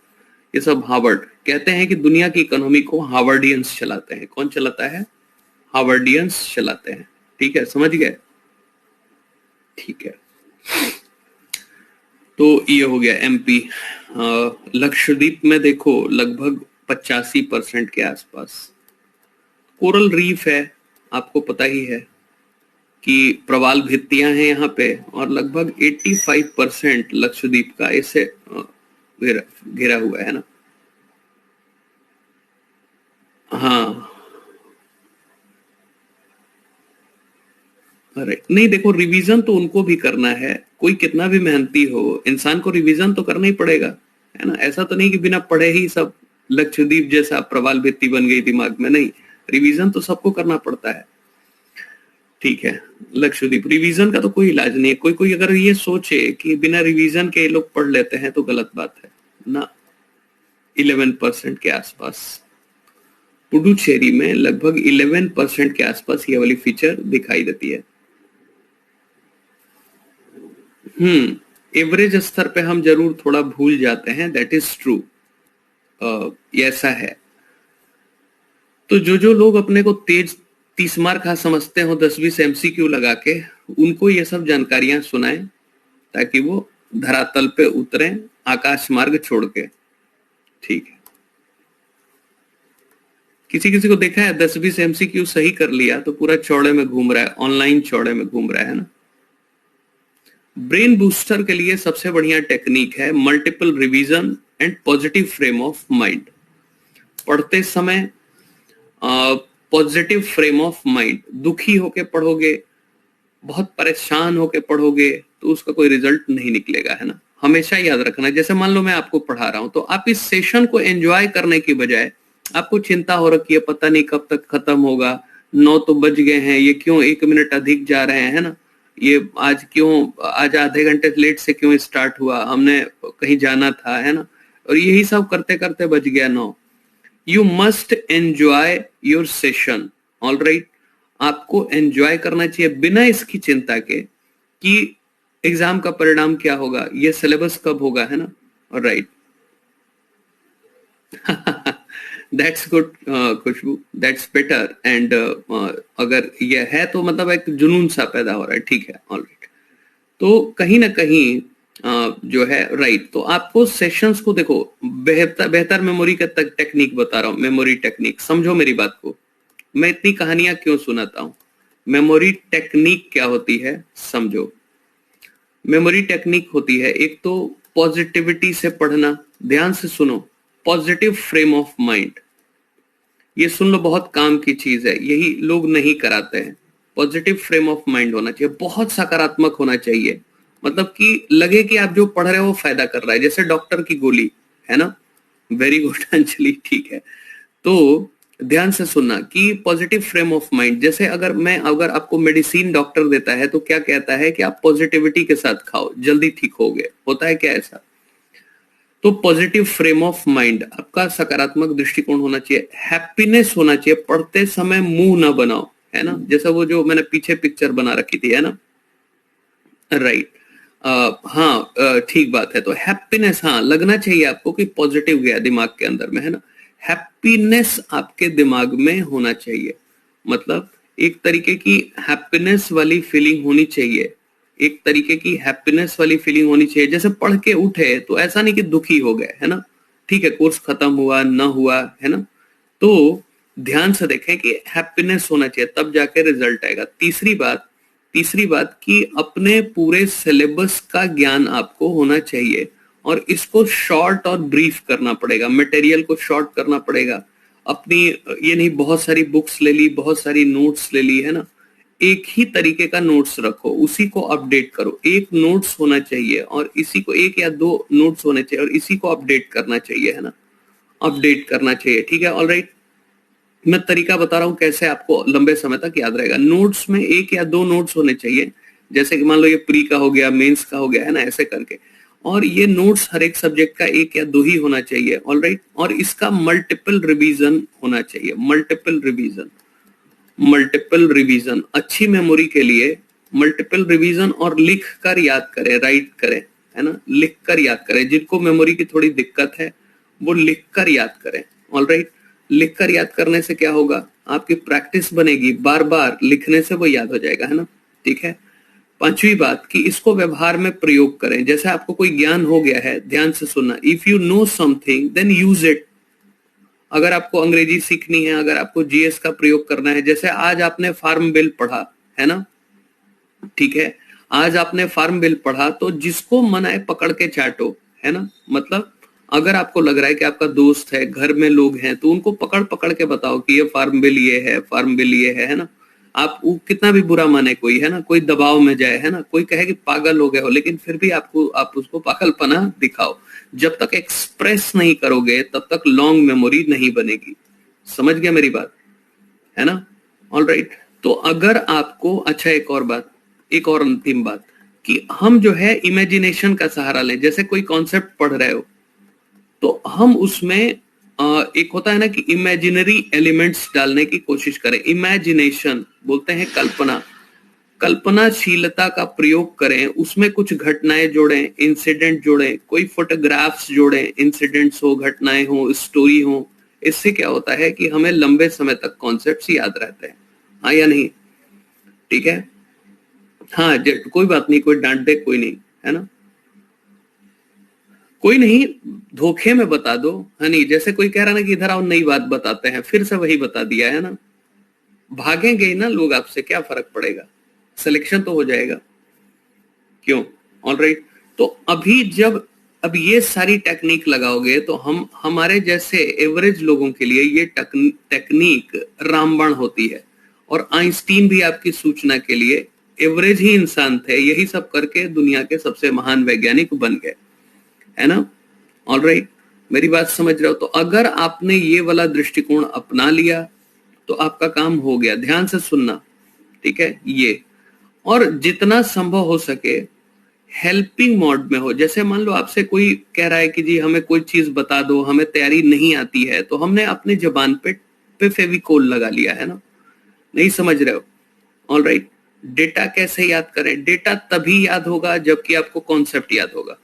[SPEAKER 1] ये सब हार्वर्ड। कहते हैं कि दुनिया की इकोनॉमी को हार्वर्डियंस चलाते हैं। कौन चलाता है? हार्वर्डियंस चलाते हैं, ठीक है, समझ गए, ठीक है। तो ये हो गया एमपी। लक्षद्वीप में देखो लगभग 85% के आसपास कोरल रीफ है, आपको पता ही है कि प्रवाल भित्तियां हैं यहाँ पे, और लगभग 85% लक्षद्वीप का इससे घिरा हुआ है ना। हाँ, अरे नहीं, देखो रिवीजन तो उनको भी करना है, कोई कितना भी मेहनती हो, इंसान को रिवीजन तो करना ही पड़ेगा, है ना। ऐसा तो नहीं कि बिना पढ़े ही सब लक्षद्वीप जैसा प्रवाल भित्ति बन गई दिमाग में, नहीं, रिवीजन तो सबको करना पड़ता है, ठीक है। लक्षद्वीप रिवीजन का तो कोई इलाज नहीं है। कोई कोई अगर ये सोचे कि बिना रिवीजन के लोग पढ़ लेते हैं तो गलत बात है ना। 11% के आसपास पुडुचेरी में लगभग 11% के आसपास ये वाली फीचर दिखाई देती है। एवरेज स्तर पे हम जरूर थोड़ा भूल जाते हैं, दैट इज ट्रू, ऐसा है। तो जो लोग अपने को तेज 30 मार्क का समझते हो 10-20 MCQ लगा के, उनको ये सब जानकारियां सुनाएं ताकि वो धरातल पे उतरें आकाश मार्ग छोड़ के, ठीक है। किसी किसी को देखा है 10-20 MCQ सही कर लिया तो पूरा चौड़े में घूम रहा है, ऑनलाइन चौड़े में घूम रहा है ना। ब्रेन बूस्टर के लिए सबसे बढ़िया टेक्निक है multiple revision and positive frame of mind. पढ़ते समय पॉजिटिव फ्रेम ऑफ माइंड, दुखी होके पढ़ोगे, बहुत परेशान होके पढ़ोगे तो उसका कोई रिजल्ट नहीं निकलेगा, है ना। हमेशा याद रखना, जैसे मान लो मैं आपको पढ़ा रहा हूं तो आप इस सेशन को एंजॉय करने की बजाय आपको चिंता हो रखी है, पता नहीं कब तक खत्म होगा, 9 तो बज गए हैं, ये क्यों 1 मिनट अधिक जा रहे हैं, है ना, ये आज आधे घंटे लेट से क्यों स्टार्ट हुआ, हमने कहीं जाना था, है ना, और यही सब करते करते बज गया 9। You must enjoy your session, all right. आपको एंजॉय करना चाहिए बिना इसकी चिंता के कि एग्जाम का परिणाम क्या होगा, ये सिलेबस कब होगा, है ना, और right. That's good Khushboo, that's better. And अगर ये है तो मतलब एक जुनून सा पैदा हो रहा है, ठीक है, ऑलराइट। तो कहीं ना कहीं जो है राइट, तो आपको सेशंस को देखो, बेहतर बेहतर मेमोरी का तक टेक्निक बता रहा हूँ, मेमोरी टेक्निक, समझो मेरी बात को। मैं इतनी कहानियां क्यों सुनाता हूँ? मेमोरी टेक्निक क्या होती है समझो। मेमोरी टेक्निक होती है एक तो पॉजिटिविटी से पढ़ना, ध्यान से सुनो, पॉजिटिव फ्रेम ऑफ माइंड। ये सुन लो, बहुत काम की चीज है, यही लोग नहीं कराते हैं। पॉजिटिव फ्रेम ऑफ माइंड होना चाहिए, बहुत सकारात्मक होना चाहिए, मतलब कि लगे कि आप जो पढ़ रहे हो वो फायदा कर रहा है, जैसे डॉक्टर की गोली, है ना। वेरी गुड अंजलि, ठीक है। तो ध्यान से सुनना कि पॉजिटिव फ्रेम ऑफ माइंड, जैसे अगर आपको मेडिसिन डॉक्टर देता है तो क्या कहता है कि आप पॉजिटिविटी के साथ खाओ, जल्दी ठीक होगे, होता है क्या ऐसा? तो पॉजिटिव फ्रेम ऑफ माइंड, आपका सकारात्मक दृष्टिकोण होना चाहिए, हैप्पीनेस होना चाहिए, पढ़ते समय मुंह ना बनाओ, है ना, जैसा वो जो मैंने पीछे पिक्चर बना रखी थी, है ना, राइट। हाँ, ठीक बात है। तो हैप्पीनेस, हाँ, लगना चाहिए आपको कि पॉजिटिव गया दिमाग के अंदर में, है ना। हैप्पीनेस आपके दिमाग में होना चाहिए, मतलब एक तरीके की हैप्पीनेस वाली फीलिंग होनी चाहिए, एक तरीके की हैप्पीनेस वाली फीलिंग होनी चाहिए। जैसे पढ़ के उठे तो ऐसा नहीं कि दुखी हो गए, है ना, ठीक है, कोर्स खत्म हुआ ना हुआ, है ना। तो ध्यान से देखें कि हैप्पीनेस होना चाहिए, तब जाके रिजल्ट आएगा। तीसरी बात कि अपने पूरे सिलेबस का ज्ञान आपको होना चाहिए, और इसको शॉर्ट और ब्रीफ करना पड़ेगा, मटेरियल को शॉर्ट करना पड़ेगा। अपनी, ये नहीं बहुत सारी बुक्स ले ली, बहुत सारी नोट्स ले ली, है ना, एक ही तरीके का नोट्स रखो, उसी को अपडेट करो। एक नोट्स होना चाहिए और इसी को, एक या दो नोट्स होने चाहिए और इसी को अपडेट करना चाहिए, है ना, अपडेट करना चाहिए, ठीक है, ऑलराइट। मैं तरीका बता रहा हूं कैसे आपको लंबे समय तक याद रहेगा। नोट्स में एक या दो नोट्स होने चाहिए, जैसे कि मान लो ये प्री का हो गया, मेंस का हो गया, है ना, ऐसे करके। और ये नोट्स हर एक सब्जेक्ट का एक या दो ही होना चाहिए, ऑलराइट। और इसका मल्टीपल रिवीजन होना चाहिए, मल्टीपल रिवीजन, मल्टीपल रिवीजन अच्छी मेमोरी के लिए। मल्टीपल रिवीजन, और लिख कर याद करें, राइट करें, है ना, लिख कर याद करें। जिनको मेमोरी की थोड़ी दिक्कत है वो लिख कर याद करें, ऑलराइट। लिख कर याद करने से क्या होगा, आपकी प्रैक्टिस बनेगी, बार बार लिखने से वो याद हो जाएगा, है ना, ठीक है। पांचवी बात कि इसको व्यवहार में प्रयोग करें। जैसे आपको कोई ज्ञान हो गया है, ध्यान से सुनना, if you know something then use it. अगर आपको अंग्रेजी सीखनी है, अगर आपको जीएस का प्रयोग करना है, जैसे आज आपने फार्म बिल पढ़ा, है ना, ठीक है, आज आपने फार्म बिल पढ़ा, तो जिसको मन आए पकड़ के चाटो, है ना, मतलब अगर आपको लग रहा है कि आपका दोस्त है, घर में लोग हैं, तो उनको पकड़ पकड़ के बताओ कि ये फार्म बिल ये है, फार्म बिल ये है ना। आप वो कितना भी बुरा माने कोई, है ना, कोई दबाव में जाए, है ना, कोई कहे कि पागल हो गए हो, लेकिन फिर भी आप उसको पागलपना दिखाओ। जब तक एक्सप्रेस नहीं करोगे तब तक लॉन्ग मेमोरी नहीं बनेगी। समझ गया मेरी बात, है ना, ऑलराइट। तो अगर आपको, अच्छा, एक और अंतिम बात कि हम जो है इमेजिनेशन का सहारा लें। जैसे कोई कॉन्सेप्ट पढ़ रहे हो तो हम उसमें एक होता है ना कि इमेजिनरी एलिमेंट्स डालने की कोशिश करें। इमेजिनेशन बोलते हैं कल्पना, कल्पनाशीलता का प्रयोग करें, उसमें कुछ घटनाएं जोड़ें, इंसिडेंट जोड़ें, कोई फोटोग्राफ्स जोड़ें, इंसिडेंट्स हो, घटनाएं हो, स्टोरी हो। इससे क्या होता है कि हमें लंबे समय तक कॉन्सेप्ट्स याद रहते हैं, हाँ या नहीं, ठीक है। हाँ, कोई बात नहीं, कोई डांट दे कोई नहीं, है ना, कोई नहीं, धोखे में बता दो, है नहीं, जैसे कोई कह रहा ना कि इधर आओ नई बात बताते हैं, फिर से वही बता दिया, है ना। भागेंगे ही ना लोग आपसे, क्या फर्क पड़ेगा, सिलेक्शन तो हो जाएगा, क्यों, ऑलराइट। तो अब ये सारी टेक्निक लगाओगे तो हम, हमारे जैसे एवरेज लोगों के लिए ये टेक्निक रामबाण होती है। और आइंस्टीन भी आपकी सूचना के लिए एवरेज ही इंसान थे, यही सब करके दुनिया के सबसे महान वैज्ञानिक बन गए, है ना, ऑलराइट। मेरी बात समझ रहे हो? तो अगर आपने ये वाला दृष्टिकोण अपना लिया तो आपका काम हो गया। ध्यान से सुनना, ठीक है, ये, और जितना संभव हो सके हेल्पिंग मोड में हो। जैसे मान लो आपसे कोई कह रहा है कि जी हमें कोई चीज बता दो, हमें तैयारी नहीं आती है, तो हमने अपने जबान पे फेविकोल लगा लिया, है ना, नहीं समझ रहे हो, ऑलराइट। डेटा कैसे याद करें? डेटा तभी याद होगा जबकि आपको कॉन्सेप्ट याद होगा,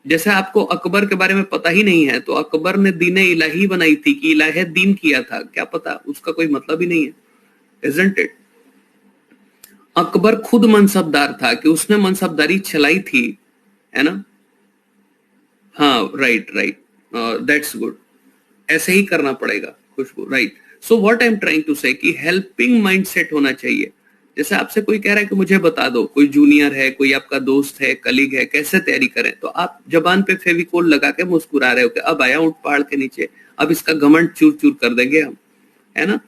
[SPEAKER 1] जैसे आपको अकबर के बारे में पता ही नहीं है, तो अकबर ने दीने इलाही बनाई थी कि इलाहे दीन किया था, क्या पता, उसका कोई मतलब ही नहीं है, इजंट इट? अकबर खुद मनसबदार था कि उसने मनसबदारी चलाई थी, है ना? हाँ, राइट राइट, दैट्स गुड, ऐसे ही करना पड़ेगा Khushboo, right. So what I am trying to say कि हेल्पिंग माइंडसेट होना चाहिए। जैसे आपसे कोई कह रहा है कि मुझे बता दो, कोई जूनियर है, कोई आपका दोस्त है, कलीग है, कैसे तैयारी करें, तो आप जबान पे फेविकोल लगा के मुस्कुरा रहे हो कि अब आया ऊंट पहाड़ के नीचे, अब इसका घमंड चूर चूर कर देंगे हम, है ना?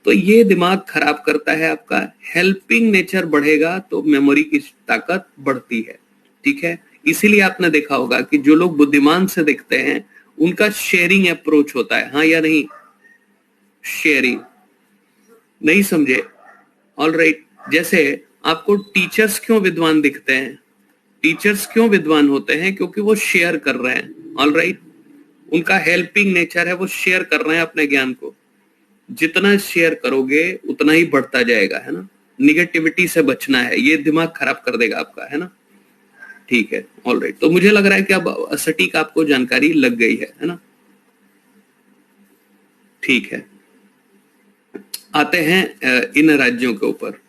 [SPEAKER 1] तो ये दिमाग खराब करता है आपका। हेल्पिंग नेचर बढ़ेगा तो मेमोरी की ताकत बढ़ती है, ठीक है? इसीलिए आपने देखा होगा कि जो लोग बुद्धिमान से दिखते हैं उनका शेयरिंग अप्रोच होता है, हाँ या नहीं? शेयरिंग, नहीं समझे? All right. जैसे आपको टीचर्स क्यों विद्वान दिखते हैं? टीचर्स क्यों विद्वान होते हैं? क्योंकि वो शेयर कर रहे हैं, ऑल राइट। उनका हेल्पिंग नेचर है, वो शेयर कर रहे हैं अपने ज्ञान को। जितना शेयर करोगे उतना ही बढ़ता जाएगा, है ना? निगेटिविटी से बचना है, ये दिमाग खराब कर देगा आपका, है ना? ठीक है, ऑल राइट। तो मुझे लग रहा है कि अब सटीक आपको जानकारी लग गई है ना? ठीक है, आते हैं इन राज्यों के ऊपर।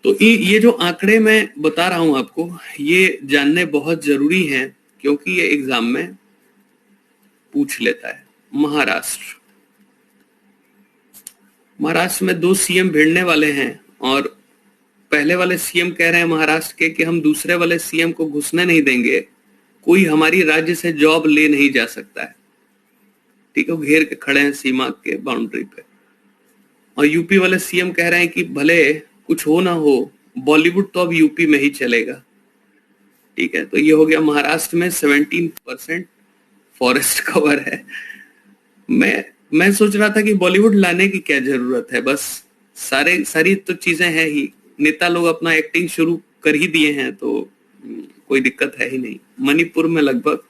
[SPEAKER 1] तो ये जो आंकड़े मैं बता रहा हूं आपको, ये जानने बहुत जरूरी हैं, क्योंकि ये एग्जाम में पूछ लेता है। महाराष्ट्र में 2 सीएम भिड़ने वाले हैं, और पहले वाले सीएम कह रहे हैं महाराष्ट्र के कि हम दूसरे वाले सीएम को घुसने नहीं देंगे, कोई हमारी राज्य से जॉब ले नहीं जा सकता है, ठीक है? वो घेर के खड़े हैं सीमा के बाउंड्री पे। और यूपी वाले सीएम कह रहे हैं कि भले कुछ हो ना हो, बॉलीवुड तो अब यूपी में ही चलेगा, ठीक है? तो ये हो गया महाराष्ट्र में 17% फॉरेस्ट कवर है। मैं सोच रहा था कि बॉलीवुड लाने की क्या जरूरत है, बस सारी तो चीजें हैं ही, नेता लोग अपना एक्टिंग शुरू कर ही दिए हैं, तो कोई दिक्कत है ही नहीं। मणिपुर में लगभग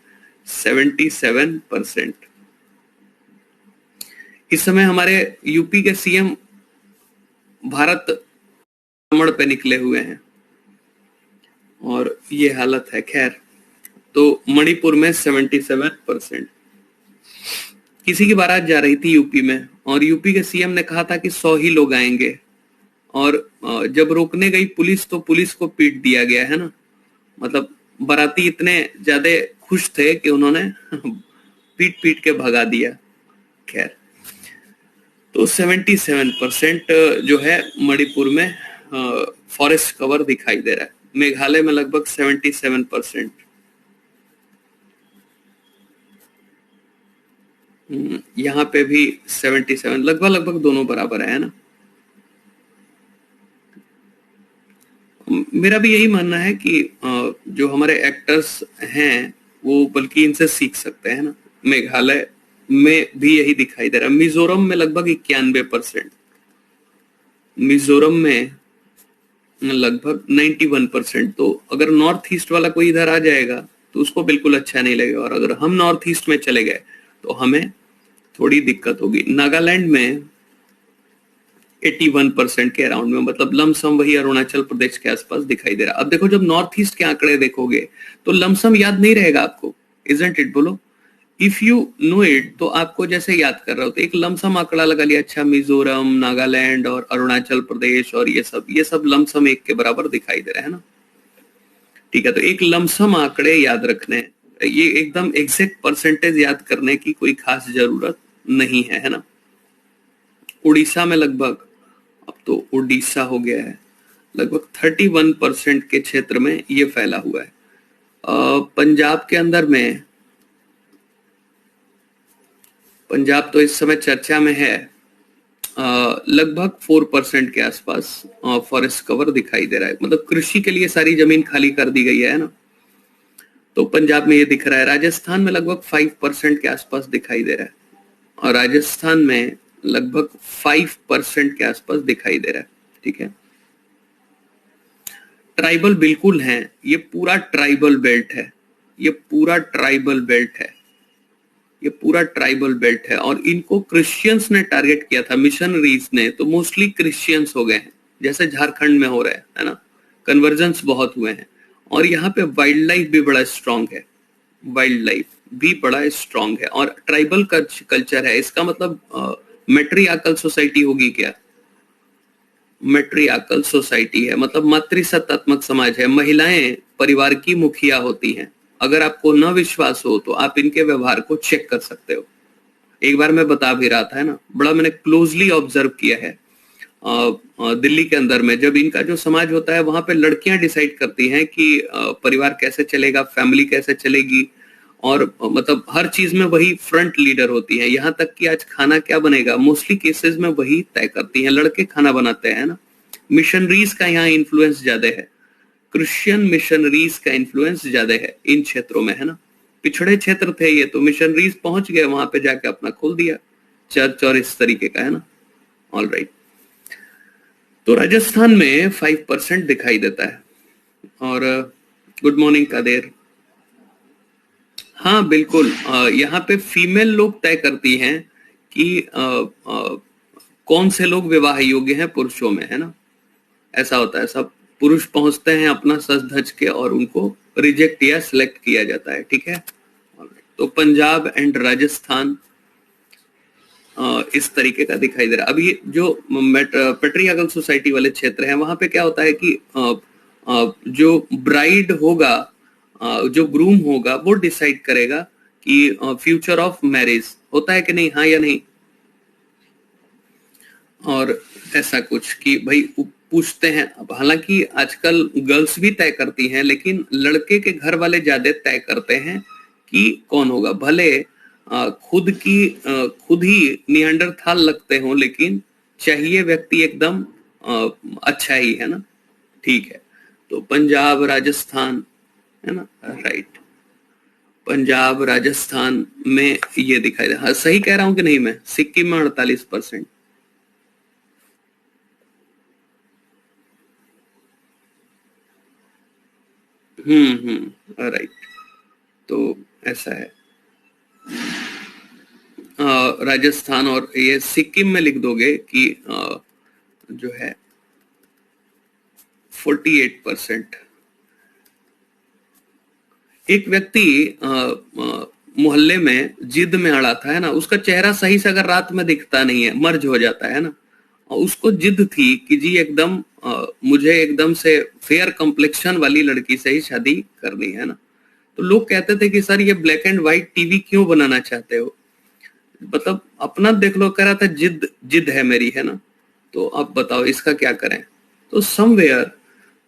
[SPEAKER 1] 77%। इस समय हमारे यूपी के सीएम भारत भ्रमण पे निकले हुए हैं और ये हालत है। खैर, तो मणिपुर में 77%। किसी की बारात जा रही थी यूपी में, और यूपी के सीएम ने कहा था कि 100 ही लोग आएंगे, और जब रोकने गई पुलिस तो पुलिस को पीट दिया गया, है ना? मतलब बाराती इतने ज्यादा खुश थे कि उन्होंने पीट पीट के भगा दिया। खैर, तो 77% जो है मणिपुर में फॉरेस्ट कवर दिखाई दे रहा है। मेघालय में लगभग 77%। यहाँ पे भी 77, लगभग दोनों बराबर है ना? मेरा भी यही मानना है कि जो हमारे एक्टर्स हैं वो बल्कि इनसे सीख सकते हैं ना। मेघालय में भी यही दिखाई दे रहा है। मिजोरम में लगभग 91%, मिजोरम में लगभग 91%। तो अगर नॉर्थ ईस्ट वाला कोई इधर आ जाएगा तो उसको बिल्कुल अच्छा नहीं लगेगा, और अगर हम नॉर्थ ईस्ट में चले गए तो हमें थोड़ी दिक्कत होगी। नागालैंड में 81% के अराउंड में, मतलब लमसम वही अरुणाचल प्रदेश के आसपास दिखाई दे रहा। अब देखो, जब नॉर्थ ईस्ट के आंकड़े देखोगे तो लमसम याद नहीं रहेगा आपको, इजंट इट? बोलो, इफ यू नो इट तो आपको जैसे याद कर रहे हो, तो एक लमसम आंकड़ा लगा लिया, अच्छा मिजोरम, नागालैंड और अरुणाचल प्रदेश और ये सब लमसम एक के बराबर दिखाई दे रहे हैं ना? ठीक है, तो एक लमसम आंकड़े याद रखने, ये एकदम एग्जैक्ट परसेंटेज याद करने की कोई खास जरूरत नहीं है ना? उड़ीसा में लगभग, अब तो उड़ीसा हो गया है, लगभग 31% के क्षेत्र में ये फैला हुआ है। पंजाब के अंदर में, पंजाब तो इस समय चर्चा में है, लगभग 4% के आसपास फॉरेस्ट कवर दिखाई दे रहा है। मतलब कृषि के लिए सारी जमीन खाली कर दी गई है ना? तो पंजाब में ये दिख रहा है। राजस्थान में लगभग 5% के आसपास दिखाई दे रहा है, और राजस्थान में लगभग 5% के आसपास दिखाई दे रहा है, ठीक है? ट्राइबल बिल्कुल हैं, ये पूरा ट्राइबल बेल्ट है, ये पूरा ट्राइबल बेल्ट है, ये पूरा ट्राइबल बेल्ट है। और इनको क्रिश्चियंस ने टारगेट किया था, मिशनरीज ने, तो मोस्टली क्रिश्चियंस हो गए हैं, जैसे झारखंड में हो रहा है ना? कन्वर्जन्स बहुत हुए हैं, और यहाँ पे वाइल्ड लाइफ भी बड़ा स्ट्रांग है, वाइल्ड लाइफ भी बड़ा स्ट्रांग है। और ट्राइबल कल्चर है, इसका मतलब मैट्रियार्कल सोसाइटी होगी क्या? मैट्रियार्कल सोसाइटी है, मतलब मातृसत्तात्मक समाज है। महिलाएं परिवार की मुखिया होती हैं। अगर आपको न विश्वास हो तो आप इनके व्यवहार को चेक कर सकते हो। एक बार मैं बता भी रहा था, है ना, बड़ा मैंने क्लोजली ऑब्जर्व किया है। दिल्ली के अंदर में जब इनका जो समाज होता है, वहां पे लड़कियां डिसाइड करती हैं कि परिवार कैसे चलेगा, फैमिली कैसे चलेगी, और मतलब हर चीज में वही फ्रंट लीडर होती है। यहाँ तक कि आज खाना क्या बनेगा मोस्टली केसेस में वही तय करती हैं, लड़के खाना बनाते हैं ना। मिशनरीज का यहाँ इन्फ्लुएंस ज्यादा है, क्रिश्चियन मिशनरीज का इन्फ्लुएंस ज्यादा है इन क्षेत्रों में, है ना। पिछड़े क्षेत्र थे ये, तो मिशनरीज पहुंच गए वहां पे, जाके अपना खोल दिया चर्च और इस तरीके का, है ना। ऑल राइट, तो राजस्थान में 5% दिखाई देता है। और गुड मॉर्निंग कादेर। हाँ बिल्कुल, यहाँ पे फीमेल लोग तय करती हैं कि कौन से लोग विवाह योग्य हैं पुरुषों में, है ना। ऐसा होता है, सब पुरुष पहुंचते हैं अपना सज धज के और उनको रिजेक्ट या सिलेक्ट किया जाता है, ठीक है। तो पंजाब एंड राजस्थान इस तरीके का दिखाई दे रहा है। अभी जो पेट्रियार्कल सोसाइटी वाले क्षेत्र हैं, वहां पे क्या होता है कि जो ब्राइड होगा, जो ग्रूम होगा, वो डिसाइड करेगा कि फ्यूचर ऑफ मैरिज होता है कि नहीं, हाँ या नहीं। और ऐसा कुछ कि भाई पूछते हैं। अब हालांकि आजकल गर्ल्स भी तय करती हैं, लेकिन लड़के के घर वाले ज्यादा तय करते हैं कि कौन होगा। भले खुद ही निएंडरथाल लगते हों, लेकिन चाहिए व्यक्ति एकदम अच्छा ही, है ना। ठीक है, तो पंजाब राजस्थान, है ना, राइट। पंजाब राजस्थान में ये दिखाई दे, हाँ सही कह रहा हूं कि नहीं मैं? सिक्किम में 48%। राइट, तो ऐसा है। राजस्थान और ये सिक्किम में लिख दोगे कि जो है 48%। एक व्यक्ति मोहल्ले में जिद में अड़ा था, है ना। उसका चेहरा सही से अगर रात में दिखता नहीं है, मर्ज हो जाता है ना। और उसको जिद थी कि जी एकदम मुझे एकदम से फेयर कम्प्लेक्शन वाली लड़की से ही शादी करनी है ना। तो लोग कहते थे कि सर ये ब्लैक एंड व्हाइट टीवी क्यों बनाना चाहते हो, मतलब अपना देख लो। कह रहा था जिद जिद है मेरी, है ना। तो अब बताओ इसका क्या करें। तो समवेयर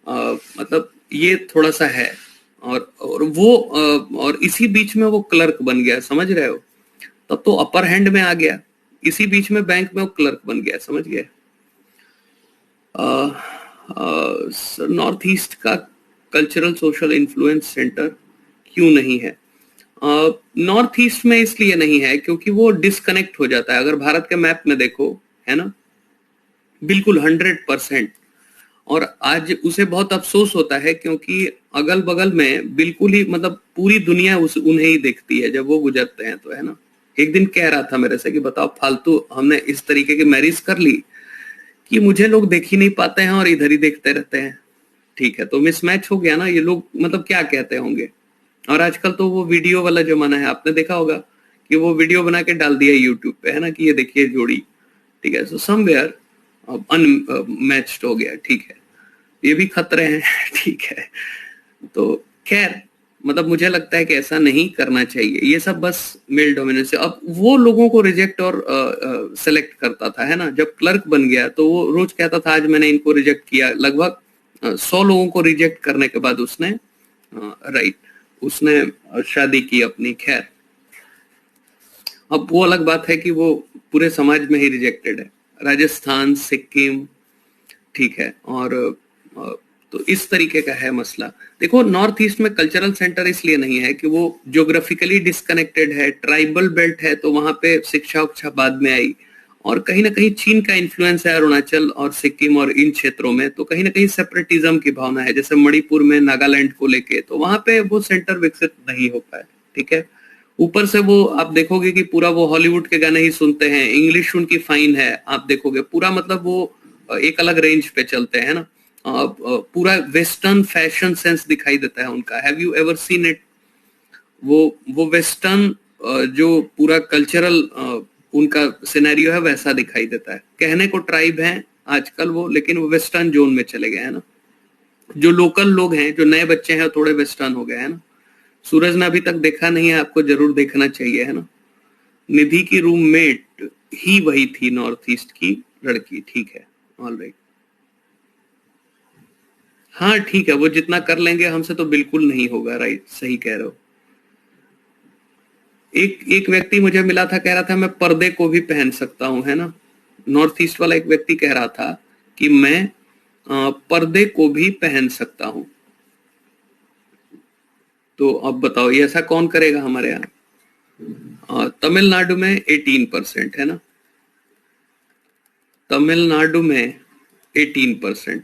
[SPEAKER 1] मतलब ये थोड़ा सा है। और वो और इसी बीच में वो क्लर्क बन गया, समझ रहे हो। तब तो अपर हैंड में आ गया, इसी बीच में बैंक में वो क्लर्क बन गया, समझ गए। नॉर्थ ईस्ट का कल्चरल सोशल इन्फ्लुएंस सेंटर क्यों नहीं है? नॉर्थ ईस्ट में इसलिए नहीं है क्योंकि वो डिस्कनेक्ट हो जाता है। अगर भारत के मैप में देखो, है ना, बिल्कुल 100%। और आज उसे बहुत अफसोस होता है क्योंकि अगल बगल में बिल्कुल ही मतलब पूरी दुनिया उन्हें ही देखती है जब वो गुजरते हैं, तो है ना। एक दिन कह रहा था मेरे से कि बताओ फालतू हमने इस तरीके की मैरिज कर ली कि मुझे लोग देख ही नहीं पाते हैं और इधर ही देखते रहते हैं। ठीक है, तो मिसमैच हो गया ना। ये लोग मतलब क्या कहते होंगे। और आजकल तो वो वीडियो वाला जमाना है, आपने देखा होगा कि वो वीडियो बना के डाल दिया यूट्यूब पे, है ना, कि ये देखिए जोड़ी। ठीक है, सो समवेयर अनमैच्ड हो गया। ठीक है, ये भी खतरे हैं। ठीक है, तो खैर मतलब मुझे लगता है कि ऐसा नहीं करना चाहिए। ये सब बस मेल डोमिनेंस है। अब वो लोगों को रिजेक्ट और सेलेक्ट करता था, है ना। जब क्लर्क बन गया तो वो रोज कहता था आज मैंने इनको रिजेक्ट किया। लगभग 100 लोगों को रिजेक्ट करने के बाद उसने उसने शादी की अपनी। खैर, अब वो अलग बात है कि वो पूरे समाज में ही रिजेक्टेड है। राजस्थान, सिक्किम, ठीक है। और तो इस तरीके का है मसला। देखो, नॉर्थ ईस्ट में कल्चरल सेंटर इसलिए नहीं है कि वो ज्योग्राफिकली डिस्कनेक्टेड है, ट्राइबल बेल्ट है, तो वहां पे शिक्षा उक्षा बाद में आई। और कहीं ना कहीं चीन का इन्फ्लुएंस है अरुणाचल और सिक्किम और इन क्षेत्रों में, तो कहीं ना कहीं सेपरेटिज्म की भावना है। जैसे मणिपुर में नागालैंड को लेके, तो वहां पे वो सेंटर विकसित नहीं हो पाए। ठीक है, ऊपर से वो आप देखोगे कि पूरा वो हॉलीवुड के गाने ही सुनते हैं, इंग्लिश उनकी फाइन है। आप देखोगे पूरा मतलब वो एक अलग रेंज पे चलते हैं ना। पूरा वेस्टर्न फैशन सेंस दिखाई देता है उनका। Have you ever seen it? वो वेस्टर्न जो पूरा कल्चरल उनका सिनेरियो है वैसा दिखाई देता है। कहने को ट्राइब है आजकल वो, लेकिन वो वेस्टर्न जोन में चले गए हैं ना। जो लोकल लोग हैं, जो नए बच्चे हैं, थोड़े वेस्टर्न हो गए हैं ना। सूरज ने अभी तक देखा नहीं है, आपको जरूर देखना चाहिए, है ना। निधि की रूममेट ही वही थी, नॉर्थ ईस्ट की लड़की, ठीक है, ऑल राइट। हाँ ठीक है, वो जितना कर लेंगे हमसे तो बिल्कुल नहीं होगा, राइट, सही कह रहे हो। एक व्यक्ति मुझे मिला था, कह रहा था मैं पर्दे को भी पहन सकता हूं, है ना। नॉर्थ ईस्ट वाला एक व्यक्ति कह रहा था कि मैं पर्दे को भी पहन सकता हूं। तो अब बताओ ये ऐसा कौन करेगा हमारे यहाँ। तमिलनाडु में 18% है ना, तमिलनाडु में 18%।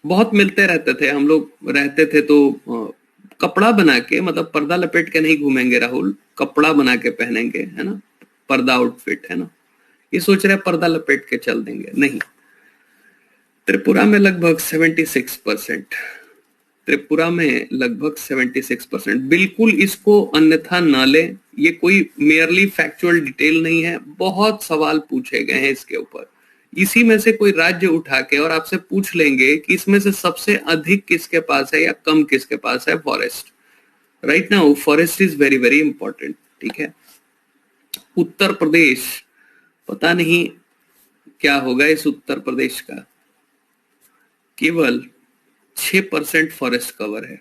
[SPEAKER 1] बहुत मिलते रहते थे हम लोग, रहते थे तो कपड़ा बना के, मतलब पर्दा लपेट के नहीं घूमेंगे राहुल, कपड़ा बना के पहनेंगे, है ना, पर्दा आउटफिट, है ना। ये सोच रहे पर्दा लपेट के चल देंगे, नहीं। त्रिपुरा में लगभग 76%, त्रिपुरा में लगभग 76%। बिल्कुल इसको अन्यथा ना ले, ये कोई मेयरली फैक्चुअल डिटेल नहीं है, बहुत सवाल पूछे गए हैं इसके ऊपर। इसी में से कोई राज्य उठा के और आपसे पूछ लेंगे कि इसमें से सबसे अधिक किसके पास है या कम किसके पास है forest. Right now forest is very very important, ठीक है। उत्तर प्रदेश, पता नहीं क्या होगा इस उत्तर प्रदेश का, केवल 6% फॉरेस्ट कवर है।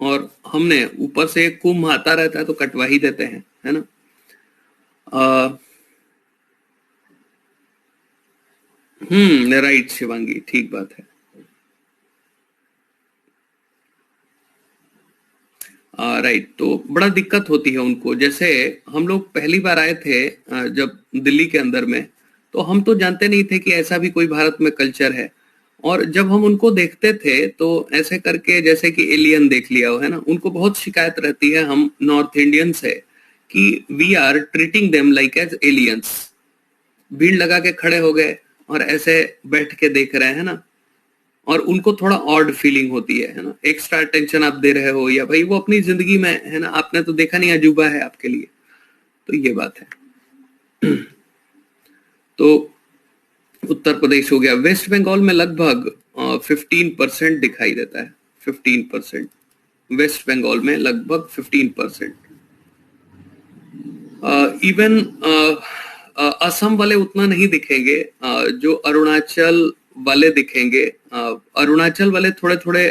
[SPEAKER 1] और हमने ऊपर से कुंभ आता रहता है तो कटवा ही देते हैं, है ना। राइट शिवांगी, ठीक बात है। राइट, तो बड़ा दिक्कत होती है उनको। जैसे हम लोग पहली बार आए थे जब दिल्ली के अंदर में, तो हम तो जानते नहीं थे कि ऐसा भी कोई भारत में कल्चर है। और जब हम उनको देखते थे तो ऐसे करके जैसे कि एलियन देख लिया हो, है ना। उनको बहुत शिकायत रहती है हम नॉर्थ इंडियन से कि we are treating them like as aliens. भीड़ लगा के खड़े हो गए और ऐसे बैठ के देख रहे हैं ना, और उनको थोड़ा ऑड फीलिंग होती है ना। एक्स्ट्रा अटेंशन आप दे रहे हो, या भाई वो अपनी जिंदगी में, है ना, आपने तो देखा नहीं, अजूबा है आपके लिए। तो ये बात है। तो उत्तर प्रदेश हो गया। वेस्ट बंगाल में लगभग 15% दिखाई देता है, 15%। वेस्ट बंगाल में लगभग 15%। इवन असम वाले उतना नहीं दिखेंगे, जो अरुणाचल वाले दिखेंगे। अरुणाचल वाले थोड़े थोड़े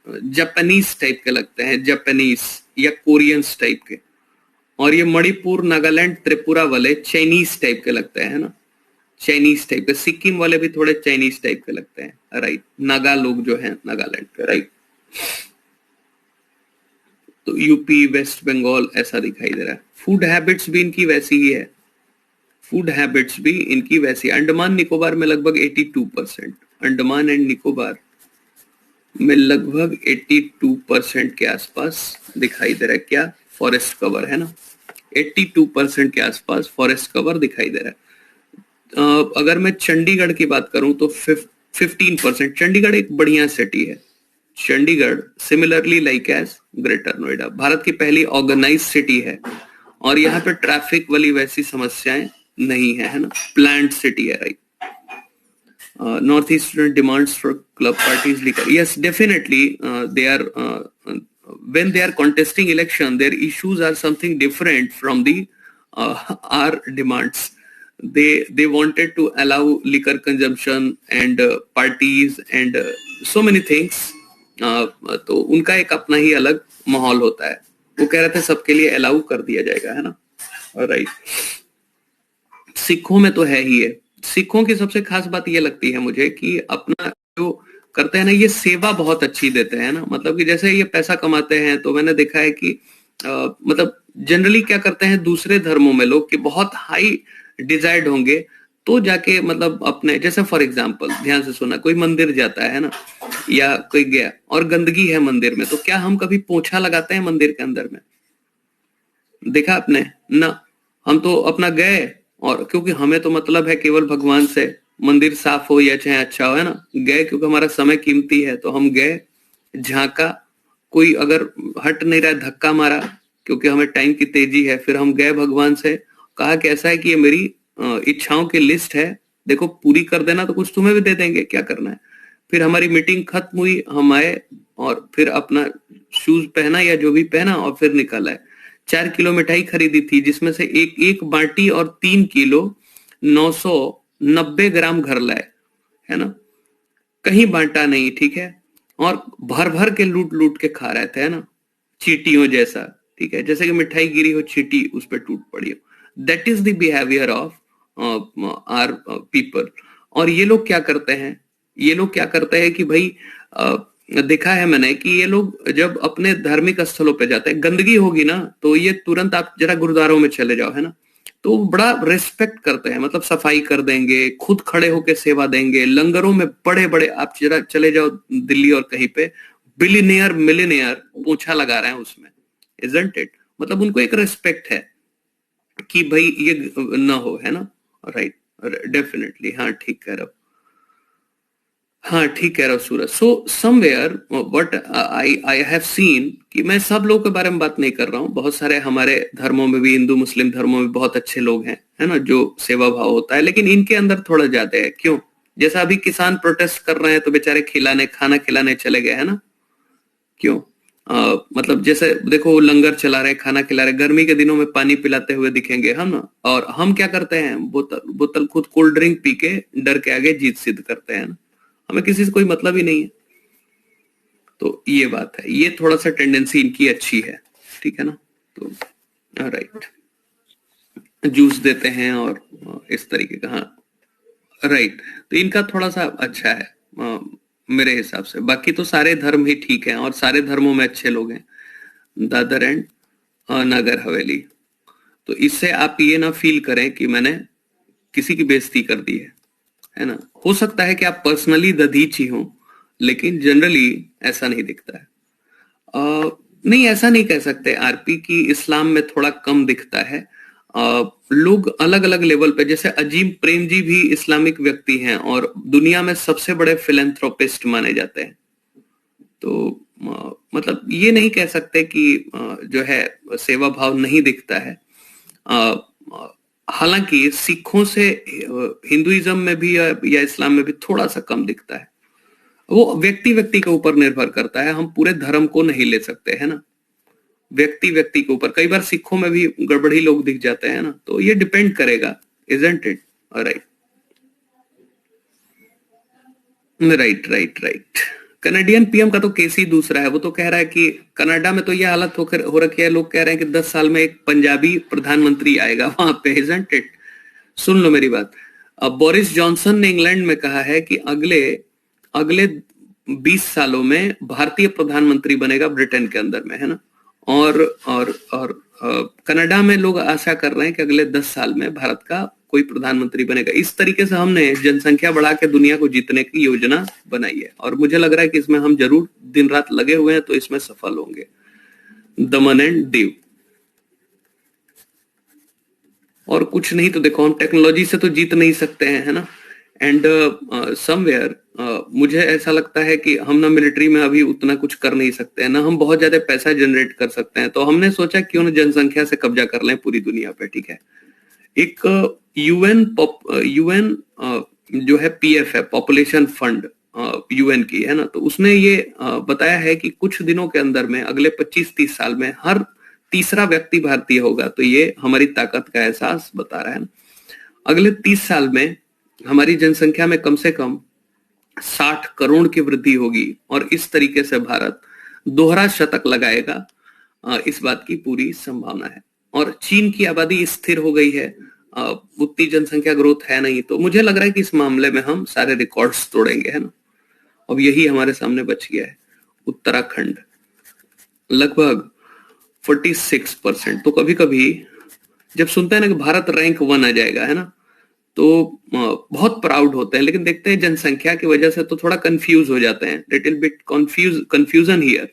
[SPEAKER 1] जापानीज टाइप के लगते हैं, जापानीज या कोरियंस टाइप के। और ये मणिपुर, नागालैंड, त्रिपुरा वाले चाइनीज टाइप के लगते हैं, है ना, चाइनीज टाइप के। सिक्किम वाले भी थोड़े चाइनीज टाइप के लगते हैं, राइट। नागा लोग जो हैं नागालैंड के, राइट। तो यूपी, वेस्ट बंगाल ऐसा दिखाई दे रहा है। फूड हैबिट्स भी इनकी वैसी ही है, फूड हैबिट्स भी इनकी वैसी। अंडमान निकोबार में लगभग 82%, अंडमान एंड निकोबार में लगभग 82% के आसपास दिखाई दे रहा है। क्या फॉरेस्ट कवर, है ना, 82% के आसपास फॉरेस्ट कवर दिखाई दे रहा है। अगर मैं चंडीगढ़ की बात करूं तो 15%। चंडीगढ़ एक बढ़िया सिटी है। Chandigarh similarly like as greater Noida Bharat की पहली ऑर्गेनाइज सिटी है, और यहाँ पे ट्रैफिक वाली वैसी समस्याएं नहीं है, है ना। प्लान्ड सिटी है, right. North eastern demands for club parties liquor, yes definitely they are when they are contesting election, their issues are something different from the our demands. They wanted to allow liquor consumption and parties and so many things. तो उनका एक अपना ही अलग माहौल होता है। वो कह रहे थे सबके लिए अलाउ कर दिया जाएगा, है ना, राइट। सिखों में तो है ही है। सिखों की सबसे खास बात ये लगती है मुझे कि अपना जो करते हैं ना, ये सेवा बहुत अच्छी देते हैं ना। मतलब कि जैसे ये पैसा कमाते हैं तो मैंने देखा है कि मतलब जनरली क्या करते हैं दूसरे धर्मों में लोग कि बहुत हाई डिजायर्ड होंगे तो जाके, मतलब अपने, जैसे फॉर एग्जांपल ध्यान से सुना, कोई मंदिर जाता है ना, या कोई गया और गंदगी है मंदिर में, तो क्या हम कभी पोछा लगाते हैं मंदिर के अंदर में? देखा आपने ना। हम तो अपना गए, और क्योंकि हमें तो मतलब है केवल भगवान से, मंदिर साफ हो या चाहे अच्छा हो, है ना, गए क्योंकि हमारा समय कीमती है, तो हम गए, झांका, कोई अगर हट नहीं रहा, धक्का मारा क्योंकि हमें टाइम की तेजी है, फिर हम गए भगवान से, कहा कि ऐसा है कि ये मेरी इच्छाओं की लिस्ट है, देखो पूरी कर देना तो कुछ तुम्हें भी दे देंगे, क्या करना है। फिर हमारी मीटिंग खत्म हुई, हम आए और फिर अपना शूज पहना या जो भी पहना और फिर निकल आए। 4 किलो मिठाई खरीदी थी जिसमें से एक एक बाटी और 3 किलो 990 ग्राम घर लाए, है ना, कहीं बांटा नहीं, ठीक है, और भर भर के लूट लूट के खा रहे थे, है ना, चीटियों जैसा, ठीक है, जैसे कि मिठाई गिरी हो, चीटी उस पर टूट पड़ी हो। That is the behaviour of our people. और ये लोग क्या करते हैं, ये लोग क्या करते हैं कि भाई देखा है मैंने कि ये लोग जब अपने धार्मिक स्थलों पे जाते हैं, गंदगी होगी ना तो ये तुरंत, आप जरा गुरुद्वारों में चले जाओ, है ना, तो बड़ा रिस्पेक्ट करते हैं, मतलब सफाई कर देंगे, खुद खड़े होकर सेवा देंगे, लंगरों में बड़े बड़े, आप जरा चले जाओ दिल्ली और कहीं पे, बिलियनियर मिलियनियर पोछा लगा रहे हैं उसमें, इजंट इट, मतलब उनको एक रिस्पेक्ट है कि भाई ये ना हो, है ना, राइट, डेफिनेटली, हाँ ठीक कह रहे हो, हाँ ठीक कह रहा हूँ Suraj. So somewhere what I I have seen, कि मैं सब लोगों के बारे में बात नहीं कर रहा हूँ, बहुत सारे हमारे धर्मों में भी, हिंदू मुस्लिम धर्मों में बहुत अच्छे लोग हैं, है ना, जो सेवा भाव होता है, लेकिन इनके अंदर थोड़ा ज्यादा है। क्यों? जैसा अभी किसान प्रोटेस्ट कर रहे हैं तो बेचारे खिलाने, खाना खिलाने चले गए, है ना, क्यों? मतलब जैसे देखो, वो लंगर चला रहे, खाना खिला रहे, गर्मी के दिनों में पानी पिलाते हुए दिखेंगे हम ना, और हम क्या करते हैं, बोतल बोतल खुद कोल्ड ड्रिंक पी के डर के आगे जीत सिद्ध करते हैं ना, हमें किसी से कोई मतलब ही नहीं है। तो ये बात है, ये थोड़ा सा टेंडेंसी इनकी अच्छी है, ठीक है ना, तो राइट, जूस देते हैं और इस तरीके का, हाँ राइट, तो इनका थोड़ा सा अच्छा है मेरे हिसाब से। बाकी तो सारे धर्म ही ठीक हैं और सारे धर्मों में अच्छे लोग हैं, दादर एंड नागर हवेली। तो इससे आप ये ना फील करें कि मैंने किसी की बेइज्जती कर दी है ना, हो सकता है कि आप पर्सनली दधीची हो, लेकिन जनरली ऐसा नहीं दिखता है। नहीं, ऐसा नहीं कह सकते आरपी की इस्लाम में थोड़ा कम दिखता है। लोग अलग अलग लेवल पे, जैसे अजीम प्रेम जी भी इस्लामिक व्यक्ति हैं और दुनिया में सबसे बड़े फिलेंथ्रोपिस्ट माने जाते हैं। तो मतलब ये नहीं कह सकते कि जो है सेवा भाव नहीं दिखता है। हालांकि सिखों से हिंदुइज्म में भी या इस्लाम में भी थोड़ा सा कम दिखता है। वो व्यक्ति व्यक्ति के ऊपर निर्भर करता है, हम पूरे धर्म को नहीं ले सकते, है ना, व्यक्ति व्यक्ति के ऊपर। कई बार सिखों में भी गड़बड़ी लोग दिख जाते हैं ना, तो ये डिपेंड करेगा, isn't it, right, right right right. Canadian PM का तो केस ही दूसरा है, वो तो कह रहा है कि कनाडा में तो ये हालत हो रखी है, लोग कह रहे हैं कि 10 साल में एक पंजाबी प्रधानमंत्री आएगा वहां पे, इजंट इट। सुन लो मेरी बात। अब बोरिस जॉनसन ने इंग्लैंड में कहा है कि अगले अगले 20 सालों में भारतीय प्रधानमंत्री बनेगा ब्रिटेन के अंदर में, है ना, और कनाडा में लोग आशा कर रहे हैं कि अगले 10 साल में भारत का कोई प्रधानमंत्री बनेगा। इस तरीके से हमने जनसंख्या बढ़ा के दुनिया को जीतने की योजना बनाई है, और मुझे लग रहा है कि इसमें हम जरूर दिन रात लगे हुए हैं, तो इसमें सफल होंगे। दमन एंड दीव। और कुछ नहीं तो देखो, हम टेक्नोलॉजी से तो जीत नहीं सकते हैं, है ना, एंड समवेयर मुझे ऐसा लगता है कि हम ना मिलिट्री में अभी उतना कुछ कर नहीं सकते हैं, ना हम बहुत ज्यादा पैसा जनरेट कर सकते हैं, तो हमने सोचा क्यों ना जनसंख्या से कब्जा कर लें पूरी दुनिया पे, ठीक है। एक यूएन यूएन जो है पीएफ है, पॉपुलेशन फंड यूएन की, है ना, तो उसने ये बताया है कि कुछ दिनों के अंदर में, अगले 25-30 साल में हर तीसरा व्यक्ति भारतीय होगा। तो ये हमारी ताकत का एहसास बता रहा है ना। अगले 30 साल में हमारी जनसंख्या में कम से कम 60 करोड़ की वृद्धि होगी, और इस तरीके से भारत दोहरा शतक लगाएगा, इस बात की पूरी संभावना है। और चीन की आबादी स्थिर हो गई है, उतनी जनसंख्या ग्रोथ है नहीं, तो मुझे लग रहा है कि इस मामले में हम सारे रिकॉर्ड्स तोड़ेंगे, है ना। अब यही हमारे सामने बच गया है, उत्तराखंड लगभग 46%। तो कभी कभी जब सुनते हैं ना कि भारत रैंक 1 आ जाएगा, है ना, तो बहुत प्राउड होते हैं, लेकिन देखते हैं जनसंख्या की वजह से तो थोड़ा कंफ्यूज हो जाते हैं, लिटिल बिट कंफ्यूजन हियर,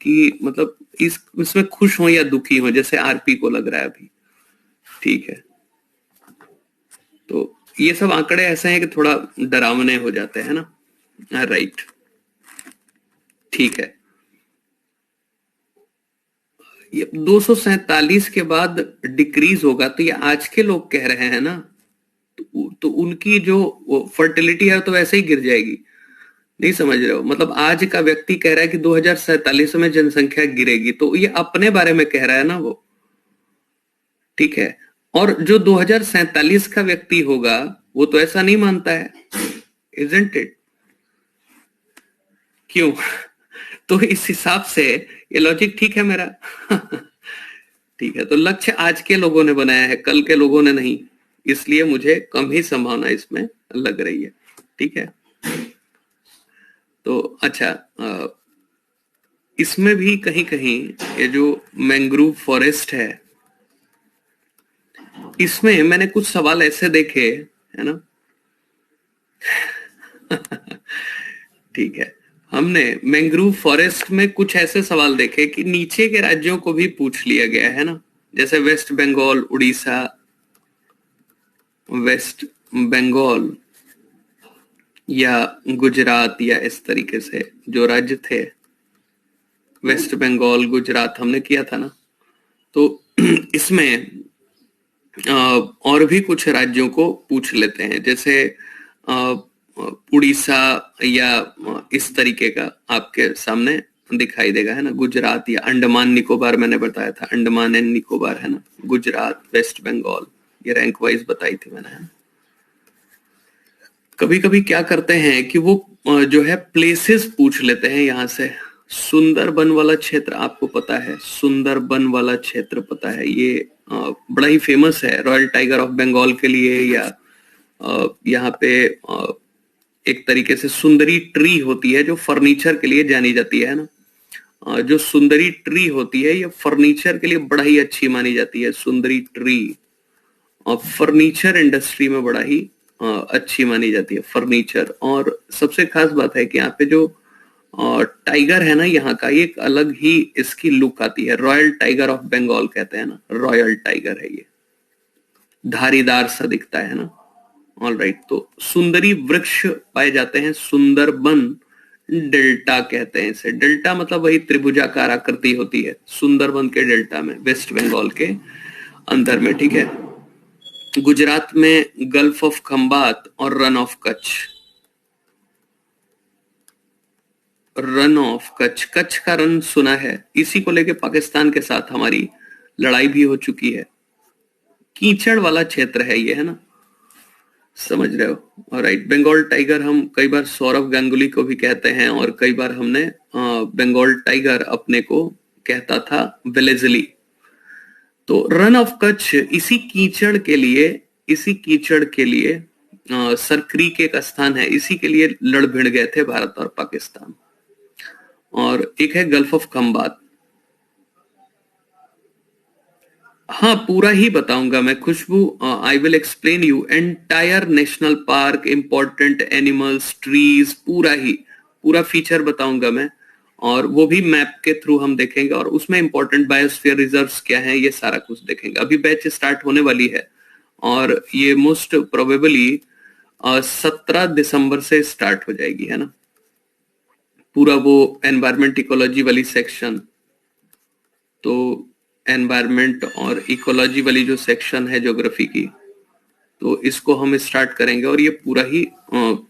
[SPEAKER 1] कि मतलब इसमें खुश हो या दुखी हो, जैसे आरपी को लग रहा है अभी, ठीक है। तो ये सब आंकड़े ऐसे हैं कि थोड़ा डरावने हो जाते हैं ना। राइट, ठीक है। ये 247 के बाद डिक्रीज होगा, तो ये आज के लोग कह रहे हैं ना, तो उनकी जो फर्टिलिटी है तो वैसे ही गिर जाएगी। नहीं समझ रहे हो? मतलब आज का व्यक्ति कह रहा है कि 2047 में जनसंख्या गिरेगी, तो ये अपने बारे में कह रहा है ना वो, ठीक है। और जो 2047 का व्यक्ति होगा वो तो ऐसा नहीं मानता है, इजंट इट? क्यों? तो इस हिसाब से ये लॉजिक ठीक है मेरा। ठीक है, तो लक्ष्य आज के लोगों ने बनाया है, कल के लोगों ने नहीं, इसलिए मुझे कम ही संभावना इसमें लग रही है। ठीक है, तो अच्छा, इसमें भी कहीं कहीं ये जो मैंग्रोव फॉरेस्ट है, इसमें मैंने कुछ सवाल ऐसे देखे है ना। ठीक है, हमने मैंग्रोव फॉरेस्ट में कुछ ऐसे सवाल देखे कि नीचे के राज्यों को भी पूछ लिया गया है ना, जैसे वेस्ट बंगाल, उड़ीसा, वेस्ट बंगाल या गुजरात, या इस तरीके से जो राज्य थे, वेस्ट बंगाल, गुजरात हमने किया था ना। तो इसमें और भी कुछ राज्यों को पूछ लेते हैं, जैसे उड़ीसा या इस तरीके का आपके सामने दिखाई देगा है ना, गुजरात या अंडमान निकोबार, मैंने बताया था अंडमान एंड निकोबार है ना, गुजरात, वेस्ट बंगाल, ये रैंक वाइज बताई थी मैंने, है ना। कभी कभी क्या करते हैं कि वो जो है प्लेसेस पूछ लेते हैं यहाँ से। सुंदरबन वाला क्षेत्र आपको पता है, सुंदरबन वाला क्षेत्र पता है, ये बड़ा ही फेमस है रॉयल टाइगर ऑफ बंगाल के लिए, या यहाँ पे एक तरीके से सुंदरी ट्री होती है जो फर्नीचर के लिए जानी जाती है ना। जो सुंदरी ट्री होती है ये फर्नीचर के लिए बड़ा ही अच्छी मानी जाती है, सुंदरी ट्री, और फर्नीचर इंडस्ट्री में बड़ा ही अच्छी मानी जाती है फर्नीचर। और सबसे खास बात है कि यहाँ पे जो टाइगर है ना यहाँ का, ये एक अलग ही इसकी लुक आती है, रॉयल टाइगर ऑफ बंगाल कहते हैं ना, रॉयल टाइगर है ये, धारीदार सा दिखता है ना। ऑल राइट, तो सुंदरी वृक्ष पाए जाते हैं सुंदरबन डेल्टा कहते हैं इसे। डेल्टा मतलब वही त्रिभुजाकार आकृति होती है सुंदरबन के डेल्टा में, वेस्ट बंगाल के अंदर में, ठीक है। गुजरात में गल्फ ऑफ खंबात और run of Kutch, run of Kutch, Kutch का रन सुना है, इसी को लेके पाकिस्तान के साथ हमारी लड़ाई भी हो चुकी है। कीचड़ वाला क्षेत्र है ये, है ना, समझ रहे हो? राइट, बंगाल टाइगर हम कई बार सौरव गांगुली को भी कहते हैं, और कई बार हमने बंगाल टाइगर अपने को कहता था विलेजली। तो रन ऑफ कच्छ इसी कीचड़ के लिए, इसी कीचड़ के लिए सरक्रीक एक स्थान है, इसी के लिए लड़ भिड़ गए थे भारत और पाकिस्तान। और एक है गल्फ ऑफ खंबात। हाँ, पूरा ही बताऊंगा मैं Khushboo, I will explain you entire national park, important animals, trees, पूरा फीचर बताऊंगा मैं, और वो भी मैप के थ्रू हम देखेंगे, और उसमें इंपॉर्टेंट बायोस्फीयर रिजर्व्स क्या हैं ये सारा कुछ देखेंगे। अभी बैच स्टार्ट होने वाली है, और ये मोस्ट प्रोबेबली 17 दिसंबर से स्टार्ट हो जाएगी, है ना। पूरा वो एनवायरमेंट इकोलॉजी वाली सेक्शन, तो एनवायरमेंट और इकोलॉजी वाली जो सेक्शन है ज्योग्राफी की, तो इसको हम स्टार्ट करेंगे, और ये पूरा ही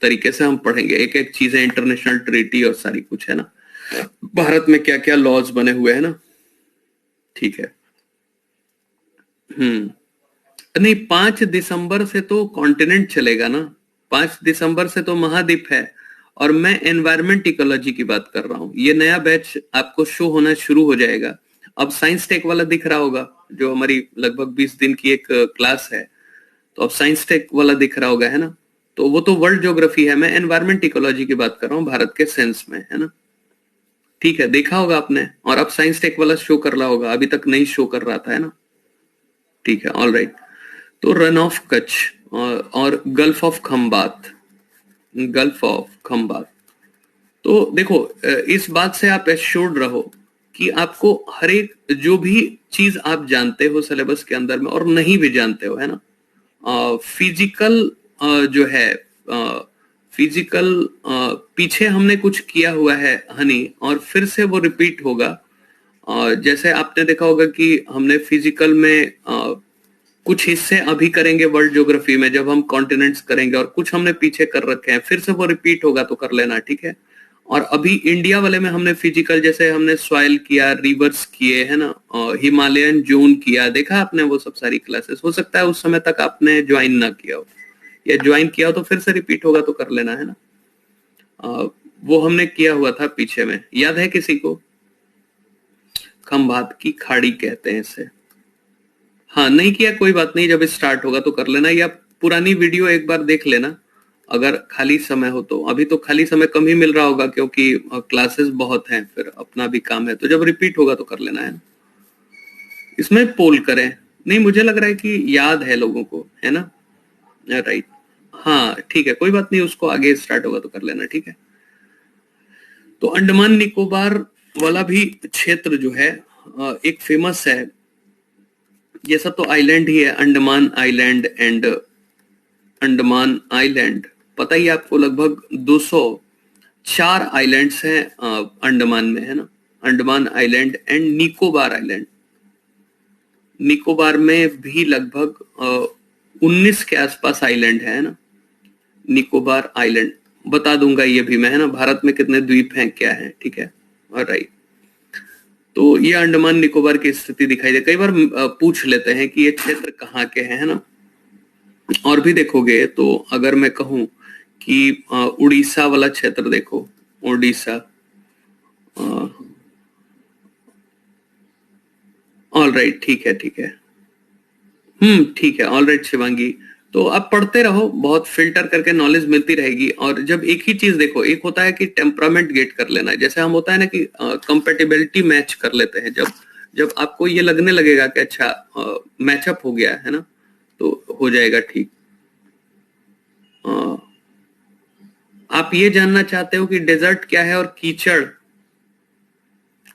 [SPEAKER 1] तरीके से हम पढ़ेंगे, एक एक चीजें, इंटरनेशनल ट्रीटी और सारी कुछ, है ना, भारत में क्या क्या लॉज बने हुए हैं ना। ठीक है, नहीं, 5 दिसंबर से तो कॉन्टिनेंट चलेगा ना, 5 दिसंबर से तो महाद्वीप है, और मैं एनवायरमेंट इकोलॉजी की बात कर रहा हूं। ये नया बैच आपको शो होना शुरू हो जाएगा। अब साइंस टेक वाला दिख रहा होगा, जो हमारी लगभग 20 दिन की एक क्लास है, तो अब साइंस टेक वाला दिख रहा होगा, है ना। तो वो तो वर्ल्ड ज्योग्राफी है, मैं एनवायरमेंट इकोलॉजी की बात कर रहा हूँ भारत के सेंस में, है ना। ठीक है, देखा होगा आपने, और अब साइंस टेक वाला शो कर रहा होगा, अभी तक नहीं शो कर रहा था, है ना। ठीक है, ऑल राइट। तो रन ऑफ कच्छ और gulf of Khambhat, gulf of Khambhat. तो देखो, इस बात से आप एश्योर्ड रहो कि आपको हर एक जो भी चीज आप जानते हो सिलेबस के अंदर में, और नहीं भी जानते हो, है ना, फिजिकल जो है फिजिकल पीछे हमने कुछ किया हुआ है हनी, और फिर से वो रिपीट होगा। जैसे आपने देखा होगा कि हमने फिजिकल में कुछ हिस्से अभी करेंगे वर्ल्ड ज्योग्राफी में जब हम कॉन्टिनेंट्स करेंगे, और कुछ हमने पीछे कर रखे हैं, फिर से वो रिपीट होगा तो कर लेना, ठीक है। और अभी इंडिया वाले में हमने फिजिकल जैसे हमने सॉइल किया, रिवर्स किए, है ना, हिमालयन जोन किया, देखा आपने वो सब सारी क्लासेस। हो सकता है उस समय तक आपने ज्वाइन ना किया हो, या ज्वाइन किया हो तो फिर से रिपीट होगा तो कर लेना, है ना। वो हमने किया हुआ था पीछे में, याद है किसी को? खंभात की खाड़ी कहते हैं इसे। हाँ, नहीं किया कोई बात नहीं, जब स्टार्ट होगा तो कर लेना, या पुरानी वीडियो एक बार देख लेना अगर खाली समय हो तो। अभी तो खाली समय कम ही मिल रहा होगा क्योंकि क्लासेस बहुत हैं, फिर अपना भी काम है, तो जब रिपीट होगा तो कर लेना, है ना। इसमें पोल करें, नहीं मुझे लग रहा है कि याद है लोगों को, है ना, राइट। हाँ ठीक है, कोई बात नहीं, उसको आगे स्टार्ट होगा तो कर लेना, ठीक है। तो अंडमान निकोबार वाला भी क्षेत्र जो है एक फेमस है। ये सब तो आइलैंड ही है, Andaman island and Andaman island. पता ही आपको लगभग 204 आइलैंड्स हैं अंडमान में, है ना। Andaman island and Nicobar island. Nicobar में भी लगभग 19 के आसपास आइलैंड है ना। निकोबार आइलैंड बता दूंगा ये भी मैं, है ना, भारत में कितने द्वीप हैं क्या है, ठीक है, राइट। तो ये अंडमान निकोबार की स्थिति दिखाई दे, कई बार पूछ लेते हैं कि ये क्षेत्र कहाँ के हैं, है ना। और भी देखोगे तो अगर मैं कहूं कि उड़ीसा वाला क्षेत्र देखो, उड़ीसा, ऑल राइट, ठीक है ठीक है, ठीक है, ऑल राइट शिवांगी। तो आप पढ़ते रहो, बहुत फिल्टर करके नॉलेज मिलती रहेगी। और जब एक ही चीज देखो, एक होता है कि टेम्परामेंट गेट कर लेना है, जैसे हम होता है ना कि कंपेटिबिलिटी मैच कर लेते हैं, जब जब आपको ये लगने लगेगा कि अच्छा मैचअप हो गया है ना, तो हो जाएगा ठीक। आप ये जानना चाहते हो कि डेजर्ट क्या है और कीचड़,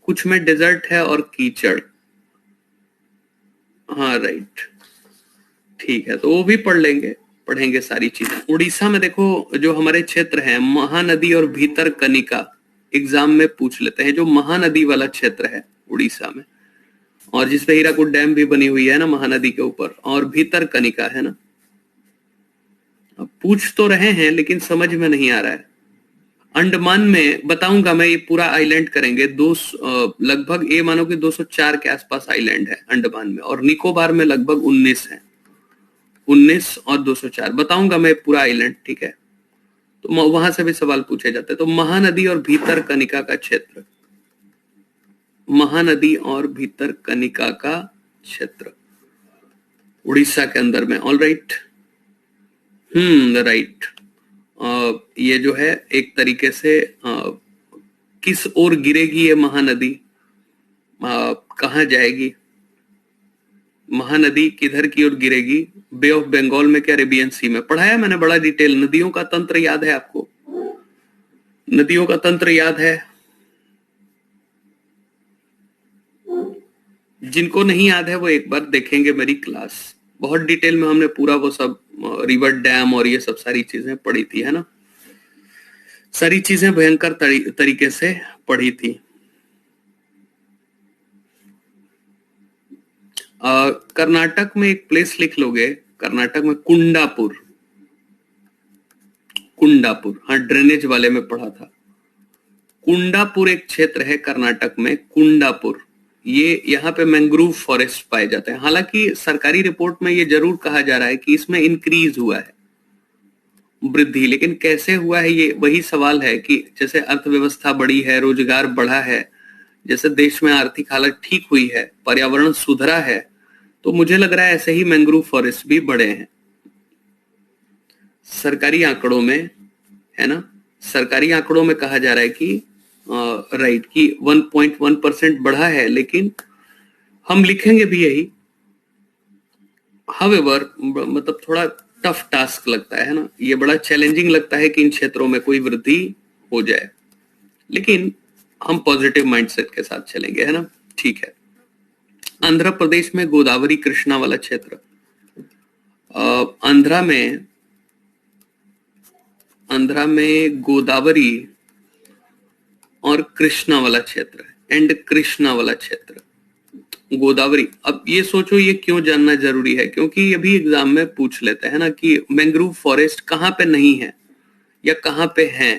[SPEAKER 1] कुछ में डेजर्ट है और कीचड़, हाँ राइट, ठीक है, तो वो भी पढ़ लेंगे, पढ़ेंगे सारी चीजें। उड़ीसा में देखो जो हमारे क्षेत्र है, महानदी और भीतर कनिका, एग्जाम में पूछ लेते हैं, जो महानदी वाला क्षेत्र है उड़ीसा में, और जिसपे हीराकुद डैम भी बनी हुई है ना महानदी के ऊपर, और भीतर कनिका, है ना। अब पूछ तो रहे हैं लेकिन समझ में नहीं आ रहा है। अंडमान में बताऊंगा मैं, ये पूरा आइलैंड करेंगे, लगभग ये मानो कि 204 के आसपास आइलैंड है अंडमान में, और निकोबार में लगभग 19 है, 19 और 204 बताऊंगा मैं पूरा आइलैंड, ठीक है। तो वहां से भी सवाल पूछे जाते हैं। तो महानदी और भीतर कनिका का क्षेत्र, महानदी और भीतर कनिका का क्षेत्र उड़ीसा के अंदर में, ऑल राइट, राइट। ये जो है एक तरीके से किस ओर गिरेगी ये महानदी, कहाँ जाएगी महानदी, किधर की ओर गिरेगी, बे ऑफ बंगाल में क्या अरेबियन सी में, पढ़ाया मैंने बड़ा डिटेल। नदियों का तंत्र याद है आपको? नदियों का तंत्र याद है? जिनको नहीं याद है वो एक बार देखेंगे मेरी क्लास, बहुत डिटेल में हमने पूरा वो सब रिवर डैम और ये सब सारी चीजें पढ़ी थी, है ना। सारी चीजें भयंकर तरीके से पढ़ी थी। कर्नाटक में एक प्लेस लिख लोगे, कर्नाटक में कुंडापुर, कुंडापुर, हाँ ड्रेनेज वाले में पढ़ा था। कुंडापुर एक क्षेत्र है कर्नाटक में, कुंडापुर, ये यहाँ पे मैंग्रोव फॉरेस्ट पाए जाते हैं। हालांकि सरकारी रिपोर्ट में ये जरूर कहा जा रहा है कि इसमें इंक्रीज हुआ है, वृद्धि, लेकिन कैसे हुआ है ये वही सवाल है कि जैसे अर्थव्यवस्था बढ़ी है, रोजगार बढ़ा है, जैसे देश में आर्थिक हालत ठीक हुई है, पर्यावरण सुधरा है, तो मुझे लग रहा है ऐसे ही मैंग्रोव फॉरेस्ट भी बढ़े हैं सरकारी आंकड़ों में, है ना। सरकारी आंकड़ों में कहा जा रहा है कि राइट कि 1.1% बढ़ा है, लेकिन हम लिखेंगे भी यही। हावेवर मतलब थोड़ा टफ टास्क लगता है ना, ये बड़ा चैलेंजिंग लगता है कि इन क्षेत्रों में कोई वृद्धि हो जाए, लेकिन हम पॉजिटिव माइंडसेट के साथ चलेंगे, है ना, ठीक है। आंध्र प्रदेश में गोदावरी कृष्णा वाला क्षेत्र, आंध्रा में आंध्रा में गोदावरी और कृष्णा वाला क्षेत्र एंड कृष्णा वाला क्षेत्र, गोदावरी। अब ये सोचो ये क्यों जानना जरूरी है, क्योंकि ये भी एग्जाम में पूछ लेते हैं ना कि मैंग्रोव फॉरेस्ट कहाँ पे नहीं है या कहाँ पे है।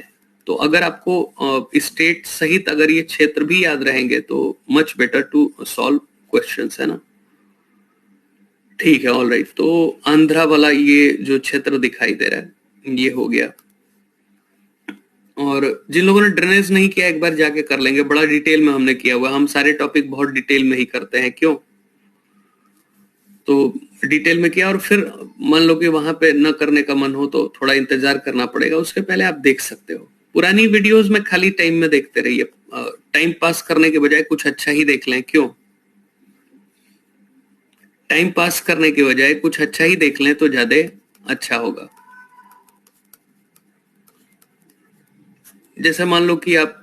[SPEAKER 1] तो अगर आपको स्टेट सहित अगर ये क्षेत्र भी याद रहेंगे तो much better to solve questions, है ना। ठीक है, ऑल राइट। तो आंध्रा वाला ये जो क्षेत्र दिखाई दे रहा है ये हो गया। और जिन लोगों ने ड्रेनेज नहीं किया एक बार जाके कर लेंगे, बड़ा डिटेल में हमने किया हुआ। हम सारे टॉपिक बहुत डिटेल में ही करते हैं, क्यों? तो डिटेल में किया और फिर मान लो कि वहां पे न करने का मन हो तो थोड़ा इंतजार करना पड़ेगा, उसके पहले आप देख सकते हो। पुरानी वीडियोस में खाली टाइम में देखते रहिए, टाइम पास करने के बजाय कुछ अच्छा ही देख लें, क्यों? टाइम पास करने के बजाय कुछ अच्छा ही देख लें तो ज्यादा अच्छा होगा। जैसे मान लो कि आप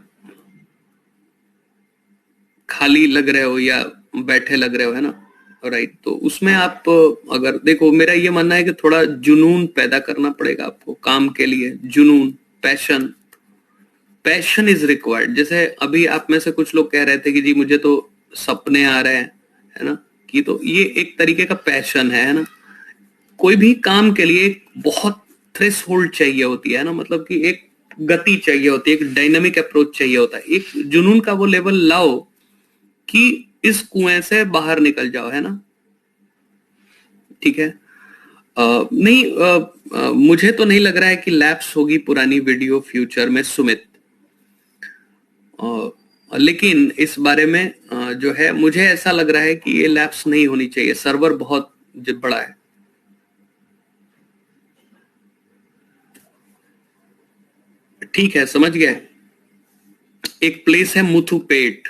[SPEAKER 1] खाली लग रहे हो या बैठे लग रहे हो, है ना, राइट। तो उसमें आप अगर देखो, मेरा ये मानना है कि थोड़ा जुनून पैदा करना पड़ेगा आपको काम के लिए। जुनून, पैशन, पैशन इज रिक्वायर्ड। जैसे अभी आप में से कुछ लोग कह रहे थे कि जी मुझे तो सपने आ रहे हैं, है ना, कि तो ये एक तरीके का पैशन है ना। कोई भी काम के लिए एक बहुत थ्रेशोल्ड चाहिए होती है ना, मतलब कि एक गति चाहिए होती है, एक डायनामिक अप्रोच चाहिए होता है। एक जुनून का वो लेवल लाओ कि इस कुएं से बाहर निकल जाओ, है ना। ठीक है। नहीं, मुझे तो नहीं लग रहा है कि लैप्स होगी पुरानी वीडियो फ्यूचर में, सुमित। लेकिन इस बारे में जो है मुझे ऐसा लग रहा है कि ये लैप्स नहीं होनी चाहिए, सर्वर बहुत बड़ा है। ठीक है, समझ गए। एक प्लेस है मुथुपेट,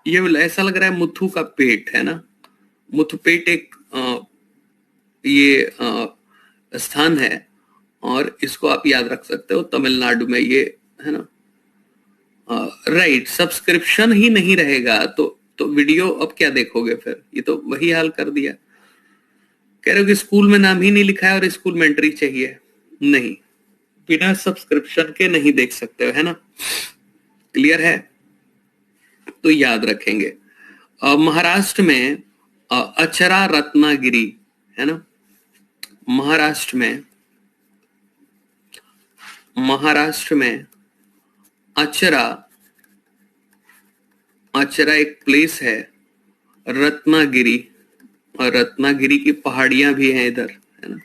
[SPEAKER 1] ये ऐसा लग रहा है मुथु का पेट, है ना। मुथुपेट एक ये स्थान है और इसको आप याद रख सकते हो, तमिलनाडु में ये, है ना। राइट, सब्सक्रिप्शन ही नहीं रहेगा तो वीडियो अब क्या देखोगे फिर? ये तो वही हाल कर दिया। कह रहे हो कि स्कूल में नाम ही नहीं लिखा है और स्कूल में एंट्री चाहिए। नहीं, बिना सब्सक्रिप्शन के नहीं देख सकते हो, है ना। क्लियर है? तो याद रखेंगे। महाराष्ट्र में अचरा रत्नागिरी, है ना। महाराष्ट्र में अचरा एक प्लेस है, रत्नागिरी, और रत्नागिरी की पहाड़ियां भी हैं इधर, है ना।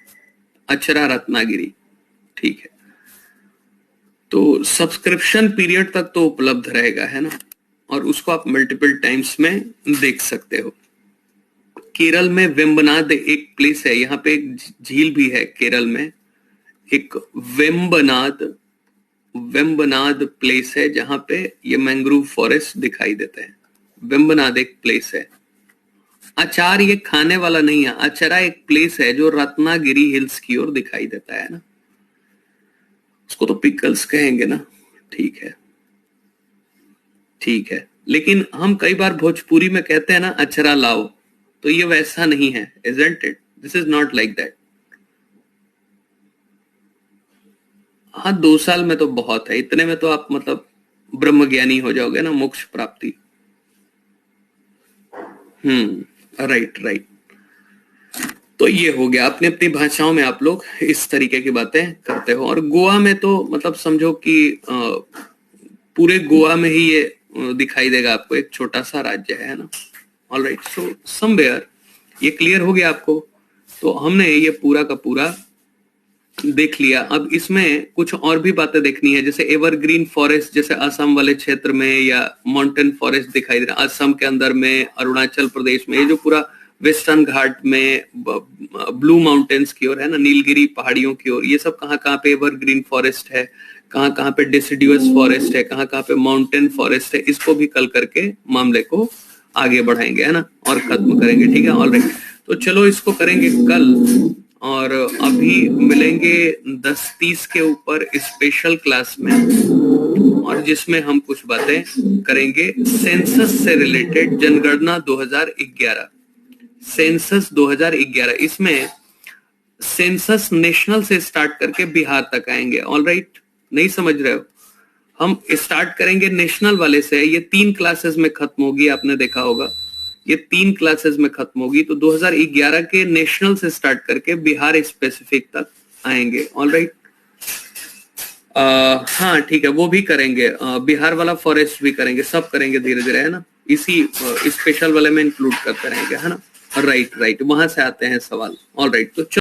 [SPEAKER 1] अचरा रत्नागिरी, ठीक है। तो सब्सक्रिप्शन पीरियड तक तो उपलब्ध रहेगा, है ना, और उसको आप मल्टीपल टाइम्स में देख सकते हो। केरल में वेम्बनाद एक प्लेस है, यहाँ पे एक झील भी है केरल में, एक वेम्बनाद प्लेस है जहां पे ये मैंग्रोव फॉरेस्ट दिखाई देते हैं। वेम्बनाद एक प्लेस है। अचार ये खाने वाला नहीं है, अचरा एक प्लेस है जो रत्नागिरी हिल्स की ओर दिखाई देता है ना। उसको तो पिकल्स कहेंगे ना। ठीक है, ठीक है। लेकिन हम कई बार भोजपुरी में कहते हैं ना अचरा लाओ, तो ये वैसा नहीं है, isn't it? This is not like that. हाँ, 2 साल में तो बहुत है, इतने में तो आप मतलब ब्रह्मज्ञानी हो जाओगे ना, मोक्ष प्राप्ति। राइट। तो ये हो गया, अपनी अपनी भाषाओं में आप लोग इस तरीके की बातें करते हो। और गोवा में तो मतलब समझो कि पूरे गोवा में ही ये दिखाई देगा आपको, एक छोटा सा राज्य है ना। ऑल राइट, सो समवेयर ये क्लियर हो गया आपको। तो हमने ये पूरा का पूरा देख लिया। अब इसमें कुछ और भी बातें देखनी है, जैसे एवरग्रीन फॉरेस्ट, जैसे असम वाले क्षेत्र में, या माउंटेन फॉरेस्ट दिखाई दे रहा है असम के अंदर में, अरुणाचल प्रदेश में, ये जो पूरा वेस्टर्न घाट में ब्लू माउंटेन्स की ओर है ना, नीलगिरी पहाड़ियों की ओर, ये सब कहाँ कहाँ पे एवरग्रीन फॉरेस्ट है, कहाँ कहाँ पे डिसिडुअस फॉरेस्ट है, कहाँ कहाँ पे माउंटेन फॉरेस्ट है, इसको भी कल करके मामले को आगे बढ़ाएंगे, है ना, और खत्म करेंगे। ठीक है, ऑलराइट। तो चलो इसको करेंगे कल, और अभी मिलेंगे 10:30 के ऊपर स्पेशल क्लास में, और जिसमें हम कुछ बातें करेंगे सेंसस से रिलेटेड, जनगणना 2011, सेंसस 2011। इसमें सेंसस नेशनल से स्टार्ट करके बिहार तक आएंगे। ऑल राइट, नहीं समझ रहे हो? हम स्टार्ट करेंगे नेशनल वाले से, ये 3 क्लासेस में खत्म होगी, आपने देखा होगा ये 3 क्लासेस में खत्म होगी। तो 2011 के नेशनल से स्टार्ट करके बिहार स्पेसिफिक तक आएंगे। ऑल राइट, हाँ ठीक है, वो भी करेंगे, बिहार वाला फॉरेस्ट भी करेंगे, सब करेंगे धीरे धीरे, है ना, इसी स्पेशल वाले में इंक्लूड करते रहेंगे, है ना। राइट राइट, वहां से आते हैं सवाल। ऑल राइट, तो